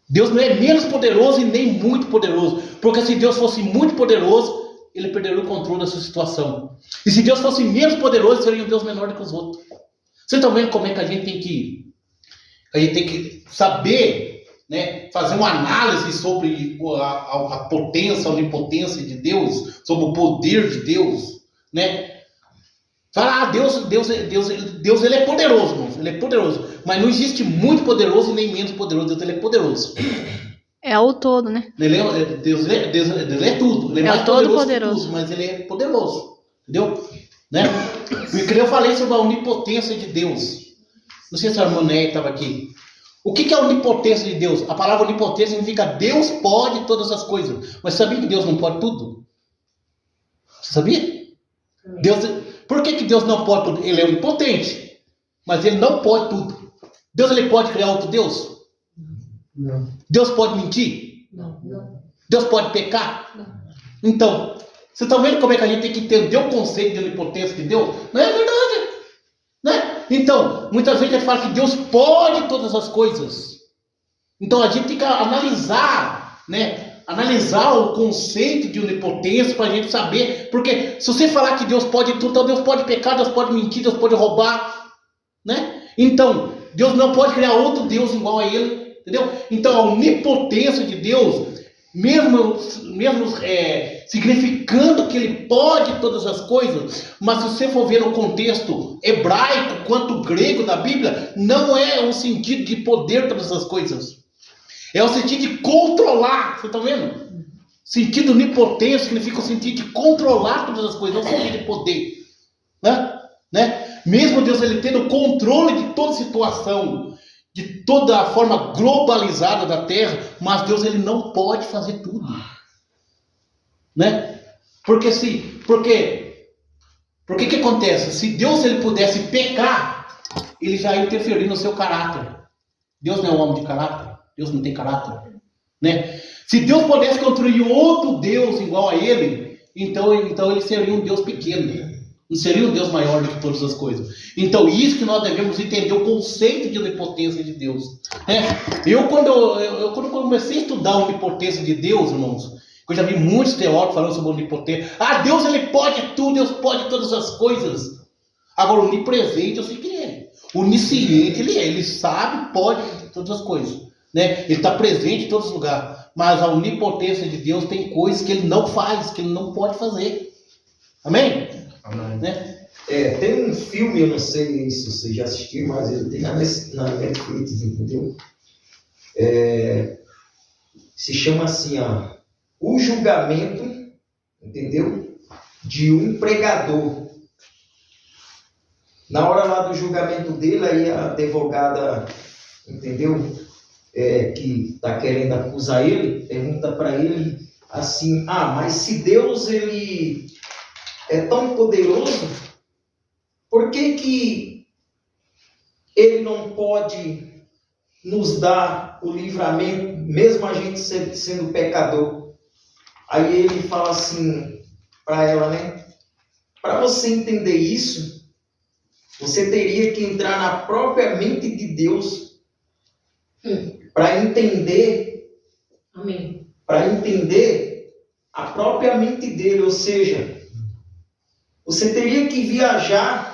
Deus não é menos poderoso e nem muito poderoso. Porque se Deus fosse muito poderoso, ele perderia o controle da sua situação. E se Deus fosse menos poderoso, seria um Deus menor do que os outros. Vocês estão vendo como é que a gente tem que saber, né, fazer uma análise sobre a potência, a onipotência de Deus, sobre o poder de Deus, né? Falar, Deus ele é poderoso, irmãos, ele é poderoso. Mas não existe muito poderoso e nem menos poderoso. Deus, ele é poderoso. É o todo, né? Deus é tudo. Ele é mais poderoso que tudo, mas ele é poderoso. Entendeu? Né? E eu falei sobre a onipotência de Deus. Não sei se a irmã Néia estava aqui. O que é a onipotência de Deus? A palavra onipotência significa Deus pode todas as coisas. Mas sabia que Deus não pode tudo? Você sabia? Por que Deus não pode tudo? Ele é onipotente, mas ele não pode tudo. Deus, ele pode criar outro Deus? Não. Deus pode mentir? Não. Deus pode pecar? Não. Então, vocês estão vendo como é que a gente tem que entender o conceito de onipotência de Deus? Não é verdade, né? Então, muitas vezes a gente fala que Deus pode todas as coisas. Então a gente tem que analisar, né? Analisar o conceito de onipotência para a gente saber. Porque se você falar que Deus pode tudo, então Deus pode pecar, Deus pode mentir, Deus pode roubar, né? Então, Deus não pode criar outro Deus igual a Ele, entendeu? Então a onipotência de Deus mesmo significando que ele pode todas as coisas, mas se você for ver no contexto hebraico quanto grego da Bíblia, não é o sentido de poder todas as coisas. É o sentido de controlar. Você está vendo? Sentido onipotência significa o sentido de controlar todas as coisas, não o sentido de poder. Né? Mesmo Deus ele tendo controle de toda situação, de toda a forma globalizada da Terra, mas Deus ele não pode fazer tudo. Né? Porque que acontece? Se Deus ele pudesse pecar, ele já ia interferir no seu caráter. Deus não é um homem de caráter. Deus não tem caráter. Né? Se Deus pudesse construir outro Deus igual a ele, então ele seria um Deus pequeno. Não seria um Deus maior do que todas as coisas. Então, isso que nós devemos entender, o conceito de onipotência de Deus. Eu quando comecei a estudar a onipotência de Deus, irmãos, eu já vi muitos teólogos falando sobre onipotência. Deus ele pode tudo, Deus pode todas as coisas. Agora, onipresente eu sei que ele é. Onisciente ele é, ele sabe, pode todas as coisas. Né? Ele está presente em todos os lugares. Mas a onipotência de Deus tem coisas que ele não faz, que ele não pode fazer. Amém? Amém. Né? Tem um filme, eu não sei se você já assistiu, mas ele tem na Netflix, entendeu? Se chama assim, O Julgamento, entendeu? De um Pregador. Na hora lá do julgamento dele, aí a advogada, entendeu? Que está querendo acusar ele, pergunta para ele assim, mas se Deus ele é tão poderoso, por que ele não pode nos dar o livramento, mesmo a gente sendo pecador? Aí ele fala assim para ela, né? Para você entender isso, você teria que entrar na própria mente de Deus para entender, Amém. Para entender a própria mente dele, ou seja, você teria que viajar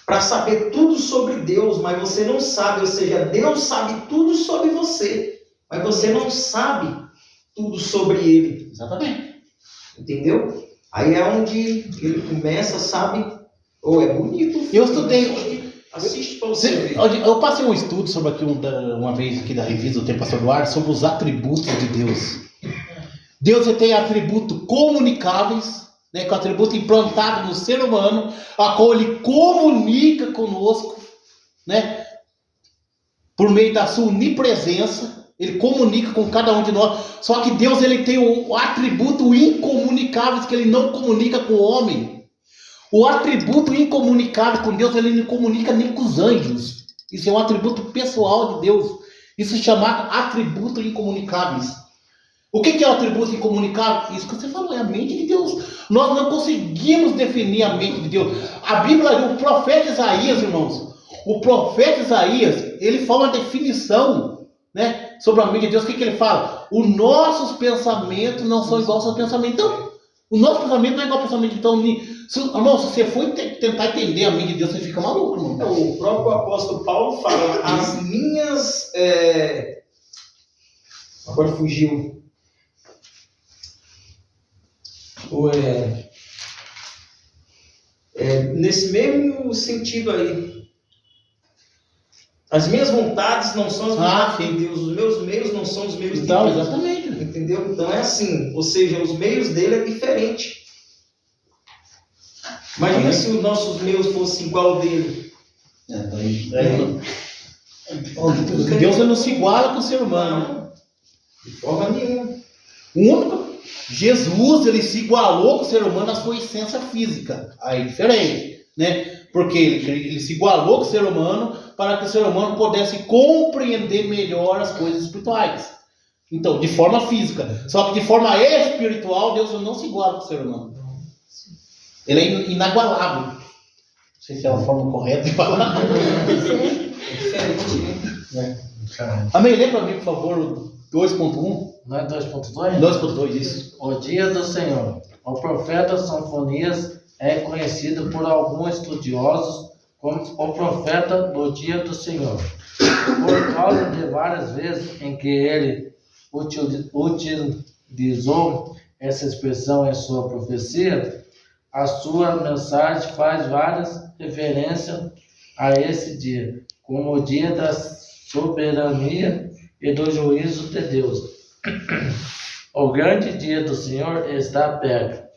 para saber tudo sobre Deus, mas você não sabe, ou seja, Deus sabe tudo sobre você, mas você não sabe tudo sobre ele. Exatamente. Entendeu? Aí é onde ele começa, sabe? É bonito. Eu estudei. Assiste para você ver. Eu passei um estudo sobre aqui uma vez aqui da revista do Tempo Pastor Eduardo sobre os atributos de Deus. Deus tem atributos comunicáveis, né, que é o atributo implantado no ser humano, a qual ele comunica conosco, né, por meio da sua onipresença. Ele comunica com cada um de nós. Só que Deus ele tem o atributo incomunicável que ele não comunica com o homem. O atributo incomunicável com Deus, ele não comunica nem com os anjos. Isso é um atributo pessoal de Deus. Isso é chamado atributo incomunicáveis. O que é o atributo incomunicável? Isso que você falou, é a mente de Deus. Nós não conseguimos definir a mente de Deus. A Bíblia, o profeta Isaías, irmãos, ele fala uma definição, né, sobre a mente de Deus. O que ele fala? Os nossos pensamentos não são iguais aos seus pensamentos. Então, o nosso pensamento não é igual ao pensamento. Então, irmão, se você for tentar entender a mente de Deus, você fica maluco, irmão. O próprio apóstolo Paulo fala, as minhas... Agora fugiu. Nesse mesmo sentido aí. As minhas vontades não são as vontades de Deus. Os meus meios não são os meios de Deus. Exatamente. Entendeu? Então é assim. Ou seja, os meios dele é diferente. Imagina se os nossos meios fossem igual ao dele. Deus não se iguala com o ser humano. Não, de forma nenhuma. O único... Jesus, ele se igualou com o ser humano na sua essência física. Aí é diferente, né? Porque ele se igualou com o ser humano para que o ser humano pudesse compreender melhor as coisas espirituais. Então, de forma física. Só que de forma espiritual, Deus não se iguala com o ser humano. Ele é inagualável. Não sei se é a forma correta de falar. É diferente, né? Amém? Lê para mim, por favor, 2.1. Não é 2.2? 2.2, isso. O dia do Senhor. O profeta Sofonias é conhecido por alguns estudiosos como o profeta do dia do Senhor, por causa de várias vezes em que ele utilizou essa expressão em sua profecia, a sua mensagem faz várias referências a esse dia, como o dia da soberania e do juízo de Deus. O grande dia do Senhor está perto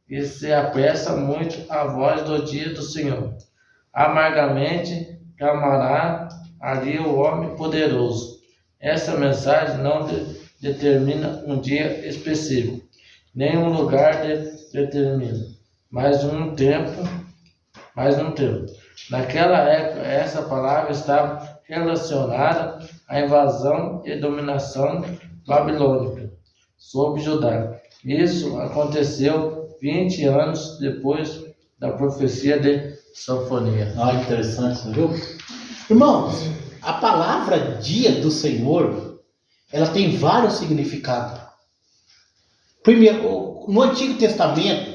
e se apressa muito a voz do dia do Senhor. Amargamente clamará ali o homem poderoso. Essa mensagem não determina um dia específico, nem um lugar determina, mas um tempo. Naquela época, essa palavra estava relacionada à invasão e dominação babilônica sobre Judá. Isso aconteceu 20 anos depois da profecia de Sofonia. Olha que interessante, viu? Irmãos, a palavra dia do Senhor, ela tem vários significados. Primeiro, no Antigo Testamento,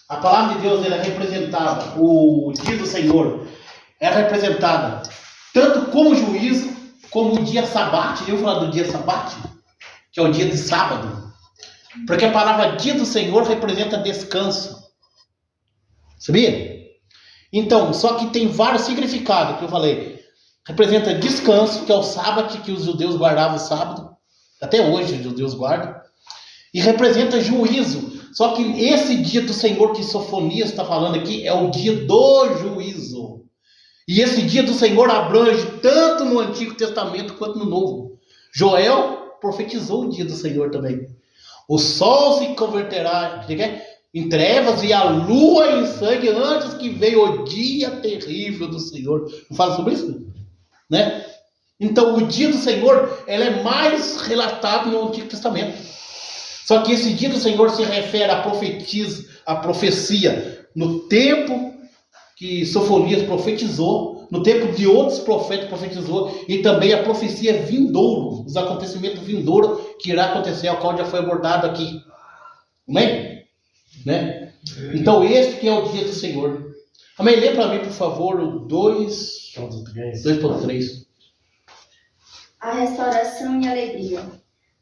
a palavra de Deus, ela representava o dia do Senhor, era representada tanto como juízo, como o dia sabate. Eu falar do dia sabate, que é o dia de sábado. Porque a palavra dia do Senhor representa descanso. Sabia? Então, só que tem vários significados que eu falei. Representa descanso, que é o sábado, que os judeus guardavam o sábado. Até hoje os judeus guardam. E representa juízo. Só que esse dia do Senhor que Sofonias está falando aqui é o dia do juízo. E esse dia do Senhor abrange tanto no Antigo Testamento quanto no Novo. Joel profetizou o dia do Senhor também. O sol se converterá em trevas e a lua em sangue antes que venha o dia terrível do Senhor. Não fala sobre isso? Né? Então o dia do Senhor ela é mais relatado no Antigo Testamento. Só que esse dia do Senhor se refere à profecia no tempo que Sofonias profetizou, no tempo de outros profetas profetizou, e também a profecia vindouro, os acontecimentos vindouros que irá acontecer, ao qual já foi abordado aqui. Amém? Né? Então este que é o dia do Senhor. Amém? Lê para mim, por favor, o 2.3. A restauração e alegria.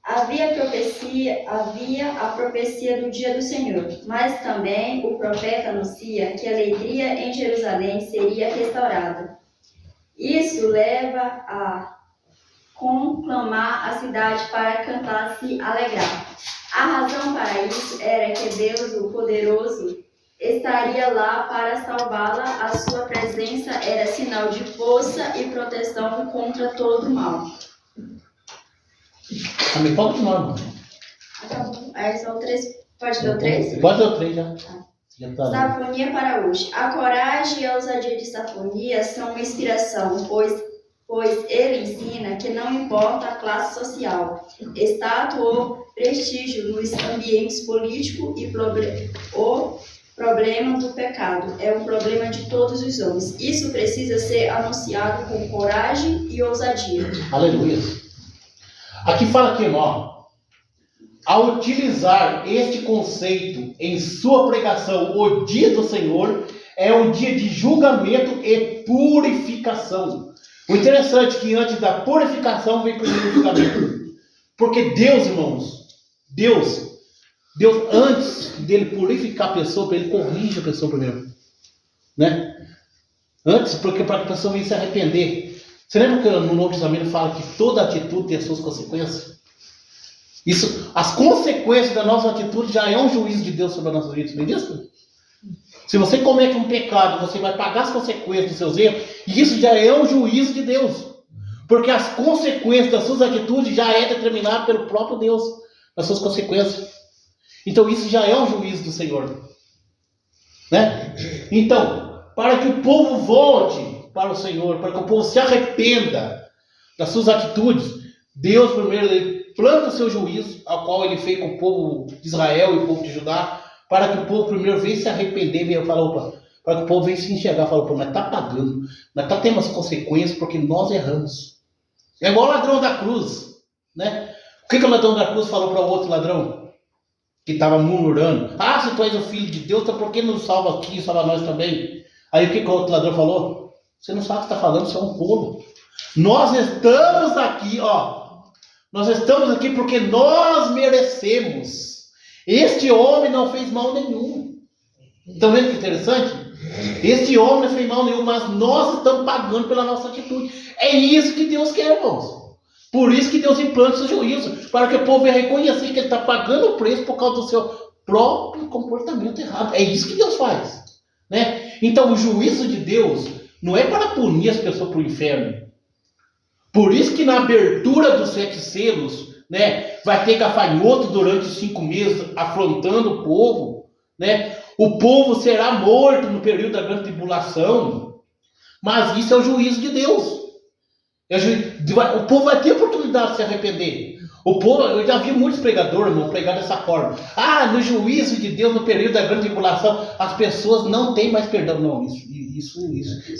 Havia a profecia do dia do Senhor, mas também o profeta anuncia que a alegria em Jerusalém seria restaurada. Isso leva a conclamar a cidade para cantar e alegrar. A razão para isso era que Deus, o poderoso, estaria lá para salvá-la. A sua presença era sinal de força e proteção contra todo o mal. Amém. Pode continuar, mano. Acabou. Aí são 3. Pode dar o 3? Pode dar o 3 já. Já tá. Safonia para hoje. A coragem e a ousadia de Safonia são uma inspiração, pois ele ensina que não importa a classe social, status ou prestígio nos ambientes políticos e o problema do pecado é um problema de todos os homens. Isso precisa ser anunciado com coragem e ousadia. Aleluia. Aqui fala que, ó, ao utilizar este conceito em sua pregação, o dia do Senhor é um dia de julgamento e purificação. O interessante é que antes da purificação vem primeiro o julgamento. Porque Deus, irmãos, Deus antes dele purificar a pessoa, ele corrige a pessoa primeiro. Né? Antes, porque para que a pessoa venha se arrepender. Você lembra que no Novo Testamento fala que toda atitude tem as suas consequências? Isso, as consequências da nossa atitude já é um juízo de Deus sobre as nossas vidas. Não é isso? Se você comete um pecado, você vai pagar as consequências dos seus erros, e isso já é um juízo de Deus. Porque as consequências das suas atitudes já é determinado pelo próprio Deus, as suas consequências. Então isso já é um juízo do Senhor. Né? Então, para que o povo volte para o Senhor, para que o povo se arrependa das suas atitudes, Deus primeiro ele planta o seu juízo, ao qual ele fez com o povo de Israel e o povo de Judá, para que o povo primeiro venha se arrepender, venha falar, opa, para que o povo venha se enxergar, falar, opa, nós está pagando, nós está tendo as consequências porque nós erramos. É igual o ladrão da cruz, né? O que o ladrão da cruz falou para o outro ladrão? Que estava murmurando, se tu és o filho de Deus, então por que não salva aqui e salva nós também? Aí o que o outro ladrão falou? Você não sabe o que está falando, você é um tolo. Nós estamos aqui, Nós estamos aqui porque nós merecemos. Este homem não fez mal nenhum. Estão vendo que interessante? Este homem não fez mal nenhum, mas nós estamos pagando pela nossa atitude. É isso que Deus quer, irmãos. Por isso que Deus implanta o juízo, para que o povo venha reconhecer que ele está pagando o preço por causa do seu próprio comportamento errado. É isso que Deus faz, né? Então o juízo de Deus não é para punir as pessoas para o inferno. Por isso que na abertura dos 7 selos, né, vai ter gafanhoto durante os 5 meses afrontando o povo, né? O povo será morto no período da grande tribulação, mas isso é o juízo de Deus. O povo vai ter oportunidade de se arrepender. O povo, eu já vi muitos pregadores, irmão, pregar dessa forma. No juízo de Deus, no período da grande tribulação, as pessoas não têm mais perdão. Não, isso.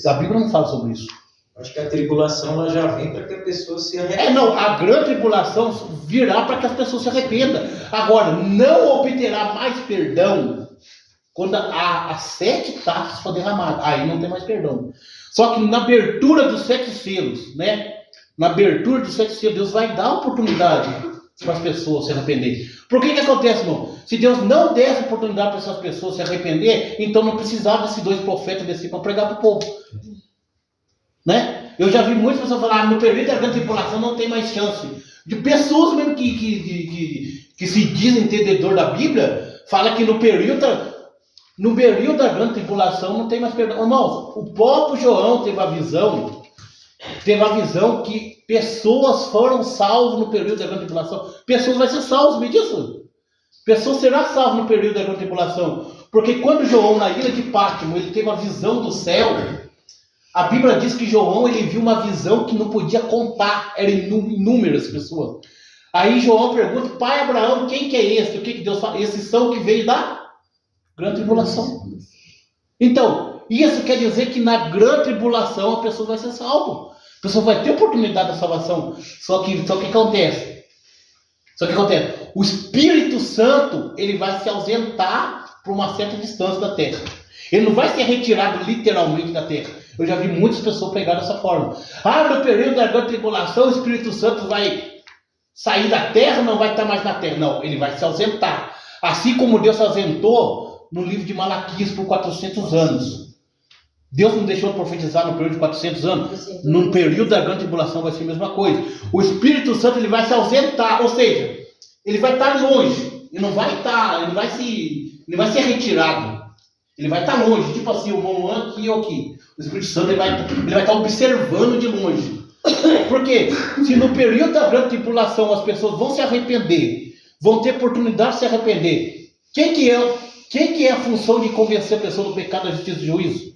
A Bíblia não fala sobre isso. Acho que a tribulação ela já vem para que a pessoa se arrependa. A grande tribulação virá para que as pessoas se arrependam. Agora, não obterá mais perdão quando as 7 taças for derramadas. Aí não tem mais perdão. Só que na abertura dos 7 selos, né? Na abertura dos 7 selos, Deus vai dar oportunidade para as pessoas se arrepender. Por que acontece, irmão? Se Deus não desse oportunidade para essas pessoas se arrepender, então não precisava desses 2 profetas descer para pregar para o povo. Né? Eu já vi muitas pessoas falar, no período da grande tribulação não tem mais chance. De pessoas mesmo que se dizem entendedor da Bíblia, fala que no período da grande tribulação não tem mais perdão. Irmãos, o próprio João teve a visão que pessoas foram salvas no período da grande tribulação. Pessoas vão ser salvas, me disso. Pessoas serão salvas no período da grande tribulação. Porque quando João, na ilha de Pátimo, ele teve a visão do céu, a Bíblia diz que João ele viu uma visão que não podia contar, eram inúmeras pessoas. Aí João pergunta, pai Abraão, quem que é esse? O que Deus fala? Esses são que veio da grande tribulação. Então, isso quer dizer que na grande tribulação a pessoa vai ser salva. A pessoa vai ter oportunidade da salvação. Só que acontece? O Espírito Santo ele vai se ausentar por uma certa distância da terra. Ele não vai ser retirado literalmente da terra. Eu já vi muitas pessoas pregar dessa forma. No período da grande tribulação, o Espírito Santo vai sair da terra, não vai estar mais na terra. Não, ele vai se ausentar. Assim como Deus se ausentou no livro de Malaquias por 400 anos. Deus não deixou de profetizar no período de 400 anos. No período da grande tribulação vai ser a mesma coisa. O Espírito Santo ele vai se ausentar, ou seja, ele vai estar longe. Ele não vai ser retirado. Ele vai estar longe, tipo assim, o irmão aqui e eu aqui. O Espírito Santo ele vai estar observando de longe. Por quê? Se no período da grande tribulação as pessoas vão se arrepender, vão ter oportunidade de se arrepender, quem que é a função de convencer a pessoa do pecado, da justiça e do juízo?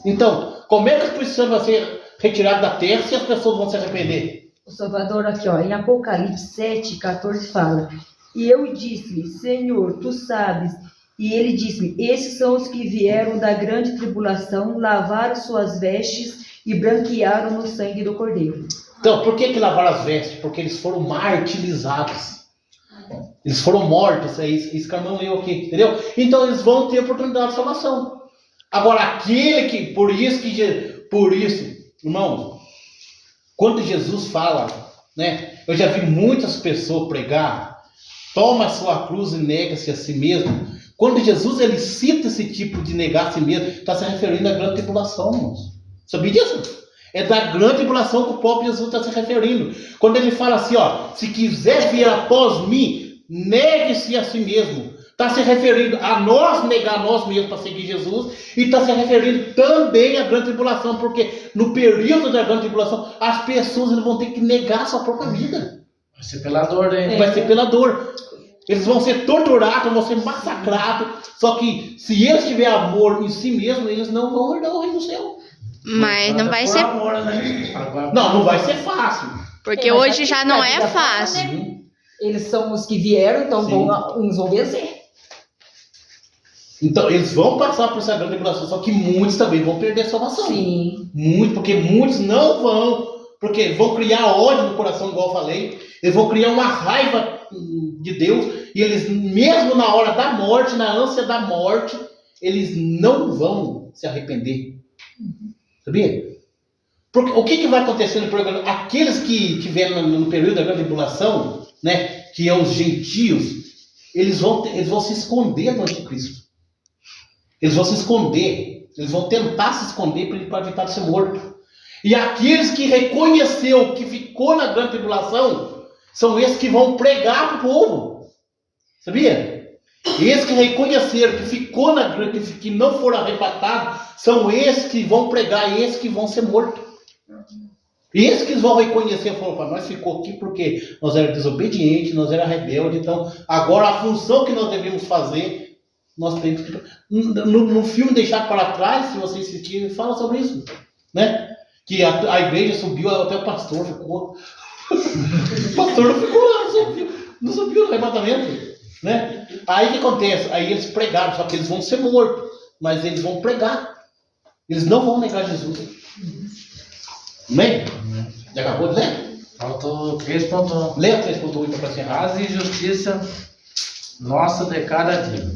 Então, como é que o Espírito Santo vai ser retirado da terra se as pessoas vão se arrepender? O Salvador aqui, em Apocalipse 7, 14 fala, e eu disse-lhe, Senhor, tu sabes. E ele disse-me, esses são os que vieram da grande tribulação, lavaram suas vestes e branquearam no sangue do Cordeiro. Então, por que lavaram as vestes? Porque eles foram martirizados. Eles foram mortos. É isso que a irmã leu aqui, entendeu? Então eles vão ter oportunidade de salvação. Agora, aquele que, por isso, irmãos, quando Jesus fala, né? Eu já vi muitas pessoas pregar, toma a sua cruz e nega-se a si mesmo. Quando Jesus ele cita esse tipo de negar a si mesmo, está se referindo à grande tribulação, irmãos. Sabia disso? É da grande tribulação que o próprio Jesus está se referindo. Quando ele fala assim, se quiser vir após mim, negue-se a si mesmo. Está se referindo a nós negar a nós mesmos para seguir Jesus e está se referindo também à grande tribulação, porque no período da grande tribulação as pessoas vão ter que negar a sua própria vida. Vai ser pela dor, né? Vai ser pela dor. Eles vão ser torturados, vão ser massacrados. Só que se eles tiverem amor em si mesmos, eles não vão herdar o reino do céu. Mas não vai ser. Amor, né? Não vai ser fácil. Porque hoje já não é fácil. Eles são os que vieram, então uns vão vencer. Então, eles vão passar por essa grande tribulação, só que muitos também vão perder a salvação. Sim. Porque muitos não vão, porque vão criar ódio no coração, igual eu falei. Eles vão criar uma raiva de Deus, e eles, mesmo na hora da morte, na ânsia da morte, eles não vão se arrepender. Sabia? Porque, o que vai acontecer no programa? Aqueles que tiveram no período da grande tribulação, né, que é os gentios, eles vão se esconder do anticristo. Eles vão se esconder. Eles vão tentar se esconder para evitar de ser morto. E aqueles que reconheceu que ficou na grande tribulação são esses que vão pregar para o povo. Sabia? Esses que reconheceram que ficou na grande, que não foram arrebatados, são esses que vão pregar, esses que vão ser mortos. Esses que vão reconhecer, falam, nós ficou aqui porque nós éramos desobedientes, nós éramos rebeldes, então agora a função que nós devemos fazer, nós temos que... No filme Deixar para Trás, se você assistir, fala sobre isso, né? Que a igreja subiu, até o pastor ficou... O pastor não ficou lá, não subiu no arrebatamento, né? Aí o que acontece? Aí eles pregaram, só que eles vão ser mortos, mas eles vão pregar. Eles não vão negar Jesus. Amém? Já acabou de ler? Faltou 3.1. Leia 3.8 para encerrar. Paz e justiça nossa de cada dia.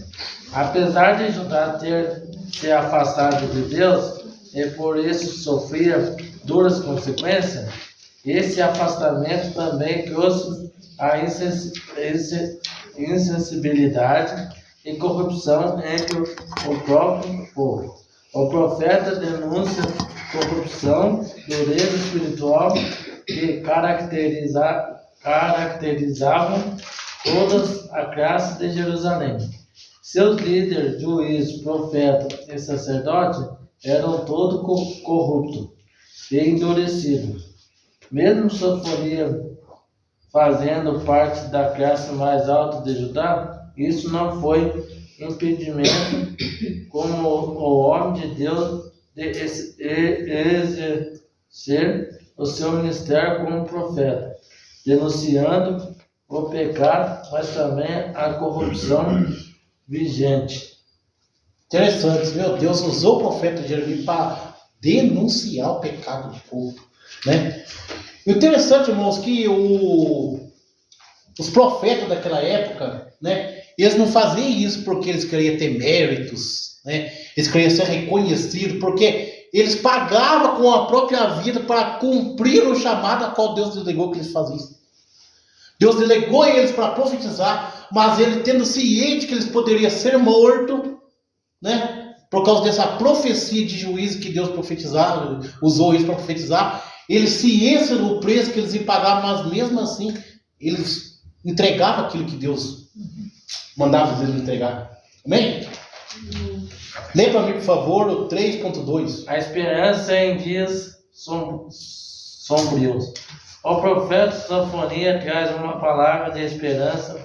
Apesar de Judá ter se afastado de Deus e por isso sofria duras consequências, esse afastamento também trouxe a insensibilidade e corrupção entre o próprio povo. O profeta denuncia corrupção, dureza espiritual que caracterizavam toda a classe de Jerusalém. Seus líderes, juízes, profetas e sacerdotes eram todos corruptos e endurecidos. Mesmo Sofonia fazendo parte da classe mais alta de Judá, isso não foi impedimento como o homem de Deus de exercer o seu ministério como profeta, denunciando o pecado, mas também a corrupção vigente. Interessante, meu Deus usou o profeta Jeremias para denunciar o pecado do povo, né? E o interessante, irmãos, que os profetas daquela época, né, eles não faziam isso porque eles queriam ter méritos, né? Eles queriam ser reconhecidos, porque eles pagavam com a própria vida para cumprir o chamado a qual Deus delegou que eles faziam. Deus delegou eles para profetizar, mas ele tendo ciente que eles poderiam ser mortos, né, por causa dessa profecia de juízo que Deus profetizava, usou eles para profetizar, eles ciência do preço que eles iam pagar, mas mesmo assim, eles entregavam aquilo que Deus mandava eles entregar. Amém? Lê para mim, por favor, o 3.2. A esperança em dias sombrios. O profeta Sofonia traz uma palavra de esperança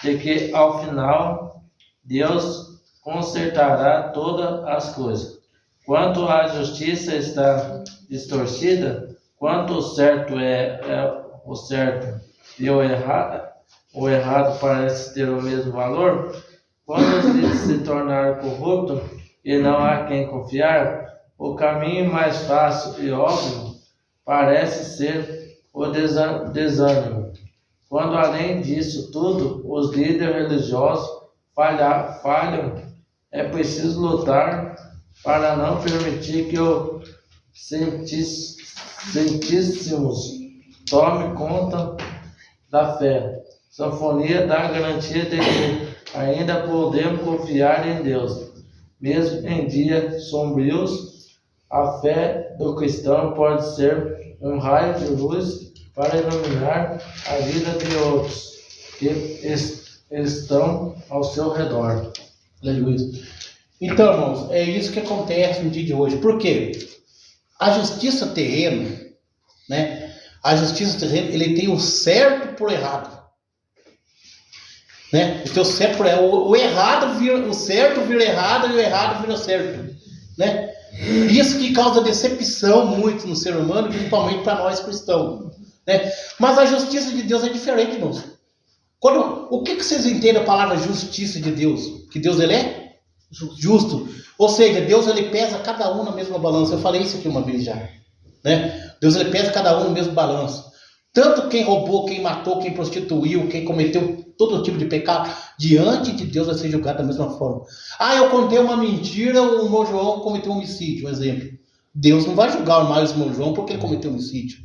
de que ao final Deus consertará todas as coisas. Quanto a justiça está distorcida, quanto o certo é o certo e o errado parece ter o mesmo valor, quando os líderes se tornaram corruptos e não há quem confiar, o caminho mais fácil e óbvio parece ser o desânimo. Quando além disso tudo, os líderes religiosos falham, é preciso lutar para não permitir que o Santíssimos tome conta da fé. Sofonia dá a garantia de que ainda podemos confiar em Deus. Mesmo em dias sombrios, a fé do cristão pode ser um raio de luz para iluminar a vida de outros que estão ao seu redor. Aleluia. Então, irmãos, é isso que acontece no dia de hoje. Por quê? A justiça terrena, né? A justiça terrena, ele tem o certo por errado. Né? O certo por errado, o errado vira, o certo vira errado e o errado vira certo, né? Isso que causa decepção muito no ser humano, principalmente para nós cristãos, né? Mas a justiça de Deus é diferente, irmãos. O que vocês entendem a palavra justiça de Deus? Que Deus ele é justo. Ou seja, Deus ele pesa cada um na mesma balança. Eu falei isso aqui uma vez já, né? Deus ele pesa cada um no mesmo balanço. Tanto quem roubou, quem matou, quem prostituiu, quem cometeu todo tipo de pecado, diante de Deus vai ser julgado da mesma forma. Ah, eu contei uma mentira, o meu João cometeu um homicídio, um exemplo. Deus não vai julgar mais o irmão João porque ele cometeu homicídio.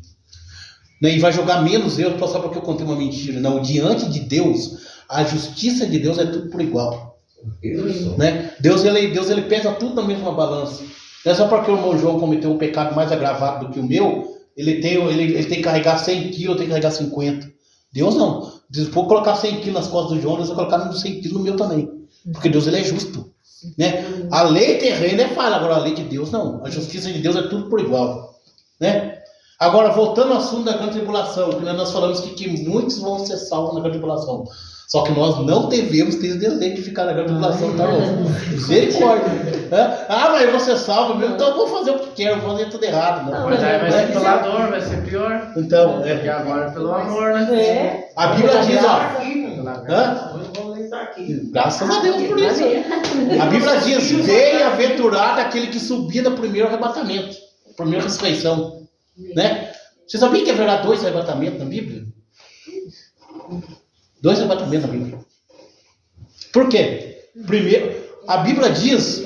Né? E vai julgar menos eu só porque eu contei uma mentira. Não, diante de Deus, a justiça de Deus é tudo por igual. Né? Deus ele pesa tudo na mesma balança. Não é só porque o irmão João cometeu um pecado mais agravado do que o meu, ele tem que carregar 100 quilos, eu tenho que carregar 50. Deus não. Se for colocar 100 quilos nas costas do João, Deus vai colocar 100 quilos no meu também. Porque Deus ele é justo. Né? A lei terrena é falha, agora a lei de Deus não. A justiça de Deus é tudo por igual. Né? Agora, voltando ao assunto da grande tribulação, que nós falamos que muitos vão ser salvos na grande tribulação. Só que nós não devemos ter esse desejo de ficar na grande tribulação, tá, irmão? Misericórdia. Mas eu vou ser salvo mesmo, então eu vou fazer o que quero, vou fazer tudo errado. Não, Mas aí vai ser pela dor, vai ser pior. Então, Porque agora é pelo amor, né? a Bíblia diz, graças a Deus por isso. A Bíblia diz, bem-aventurado aquele que subia no primeiro arrebatamento, primeira ressurreição. Né? Você sabia que haverá 2 arrebatamentos na Bíblia? 2 arrebatamentos na Bíblia. Por quê? Primeiro, a Bíblia diz,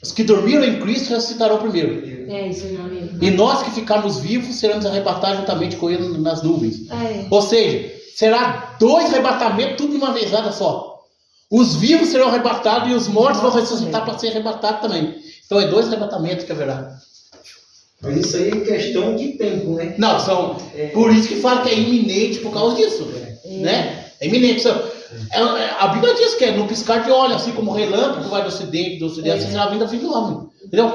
os que dormiram em Cristo ressuscitarão primeiro. Isso não é. E nós que ficarmos vivos seremos arrebatados juntamente com ele nas nuvens. Ou seja, será 2 arrebatamentos, tudo de uma vezada só. Os vivos serão arrebatados e os mortos vão ressuscitar para ser arrebatados também. Então é 2 arrebatamentos que haverá. Mas isso aí é questão de tempo, né? Não, por isso que fala que é iminente por causa disso. Né? É iminente. A Bíblia diz que é no piscar de olho, assim como o relâmpago vai do ocidente, assim será a vinda do Filho do Homem. Entendeu?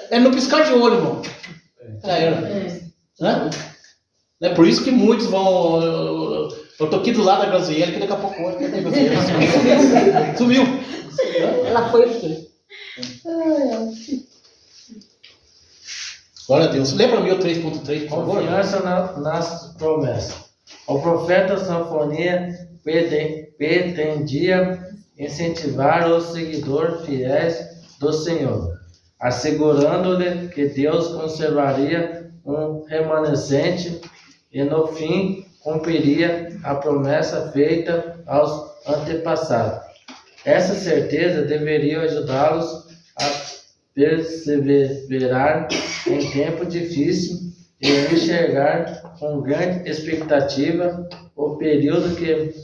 É no piscar de olho, irmão. Já era. Né? É por isso que muitos vão. Eu tô aqui do lado da Graziele, que daqui a pouco olha. Cadê a Graziele? Sumiu. Ela foi o quê? Glória a Deus. Lembra o 3.3, por favor? Confiança nas promessas. O profeta Sanfonia pretendia incentivar os seguidores fiéis do Senhor, assegurando-lhe que Deus conservaria um remanescente e no fim cumpriria a promessa feita aos antepassados. Essa certeza deveria ajudá-los a perseverar em tempo difícil e enxergar com grande expectativa o período que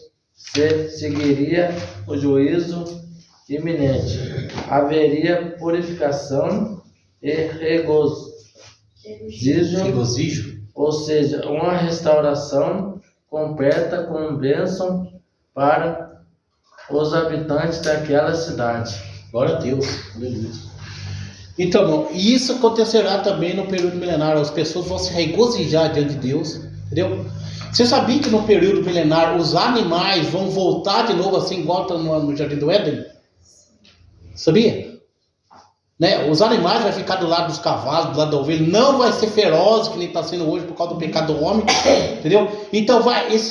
seguiria o juízo iminente. Haveria purificação e regozijo, ou seja, uma restauração completa com bênção para os habitantes daquela cidade. Glória a Deus. Aleluia. Então, isso acontecerá também no período milenar. As pessoas vão se regozijar diante de Deus, entendeu? Você sabia que no período milenar os animais vão voltar de novo assim igual no Jardim do Éden? Sabia? Né? Os animais vão ficar do lado dos cavalos, do lado da ovelha, não vai ser feroz que nem está sendo hoje por causa do pecado do homem, entendeu? Então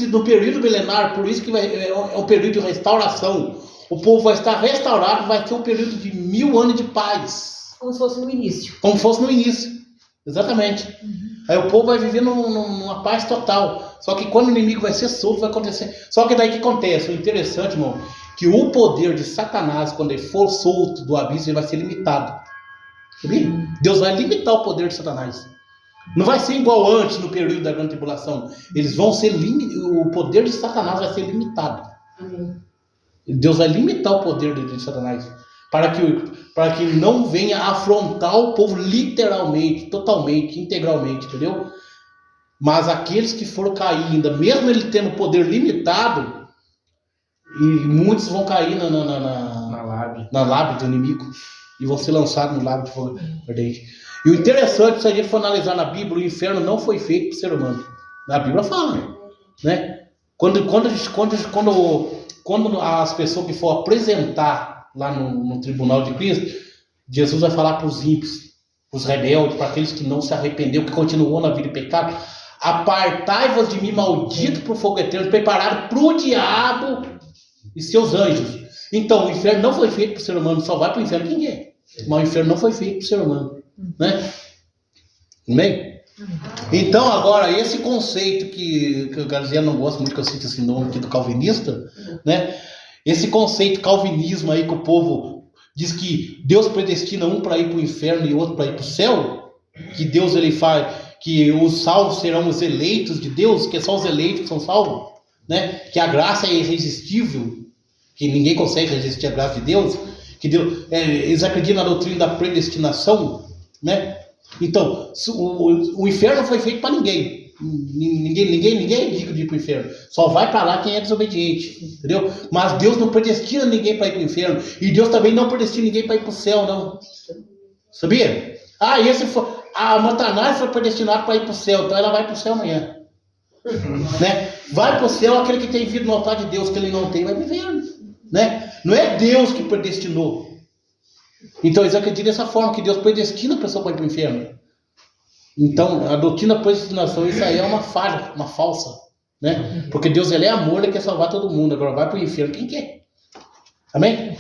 no período milenar, por isso que é um período de restauração. O povo vai estar restaurado, vai ter um período de 1000 anos de paz. Como se fosse no início. Como fosse no início, exatamente. Aí o povo vai viver numa paz total. Só que quando o inimigo vai ser solto, vai acontecer. Só que daí que acontece, o interessante, irmão, que o poder de Satanás, quando ele for solto do abismo, ele vai ser limitado. Sabia? Deus vai limitar o poder de Satanás. Não vai ser igual antes, no período da grande tribulação. Eles vão ser o poder de Satanás vai ser limitado. Amém. Deus vai limitar o poder de Satanás. Para que não venha afrontar o povo literalmente, totalmente, integralmente, entendeu? Mas aqueles que foram cair ainda, mesmo ele tendo poder limitado, e muitos vão cair na lábia do inimigo, e vão ser lançados no lago de fogo ardente. E o interessante, se a gente for analisar na Bíblia, o inferno não foi feito para o ser humano. A Bíblia fala, né? Quando as pessoas que for apresentar lá no tribunal de Cristo, Jesus vai falar para os ímpios, para os rebeldes, para aqueles que não se arrependeram, que continuou na vida de pecado: apartai-vos de mim, maldito, para o fogo eterno, preparado para o diabo e seus anjos. Então, o inferno não foi feito para o ser humano, só vai para o inferno quem é. Mas o inferno não foi feito para o ser humano, né? Amém? Então, agora, esse conceito que o Gabriel não gosta muito que eu cite esse nome aqui do calvinista, né? Esse conceito calvinismo aí que o povo diz que Deus predestina um para ir para o inferno e outro para ir para o céu, que Deus ele faz, que os salvos serão os eleitos de Deus, que é só os eleitos que são salvos, né? Que a graça é irresistível, que ninguém consegue resistir à graça de Deus, que Deus, eles acreditam na doutrina da predestinação, né? Então, o inferno foi feito para ninguém. Ninguém é digno de ir para o inferno. Só vai para lá quem é desobediente, entendeu? Mas Deus não predestina ninguém para ir para o inferno. E Deus também não predestina ninguém para ir para o céu, não. Sabia? A Montanás foi predestinada para ir para o céu, então ela vai para o céu amanhã. Né? Vai para o céu aquele que tem vida no altar de Deus, que ele não tem, vai para o inferno. Né? Não é Deus que predestinou. Então eles acreditam dessa forma, que Deus predestina a pessoa para ir para o inferno. Então, a doutrina da predestinação, isso aí é uma falha, uma falsa, né? Porque Deus, ele é amor, ele quer salvar todo mundo. Agora vai para o inferno quem quer. Amém?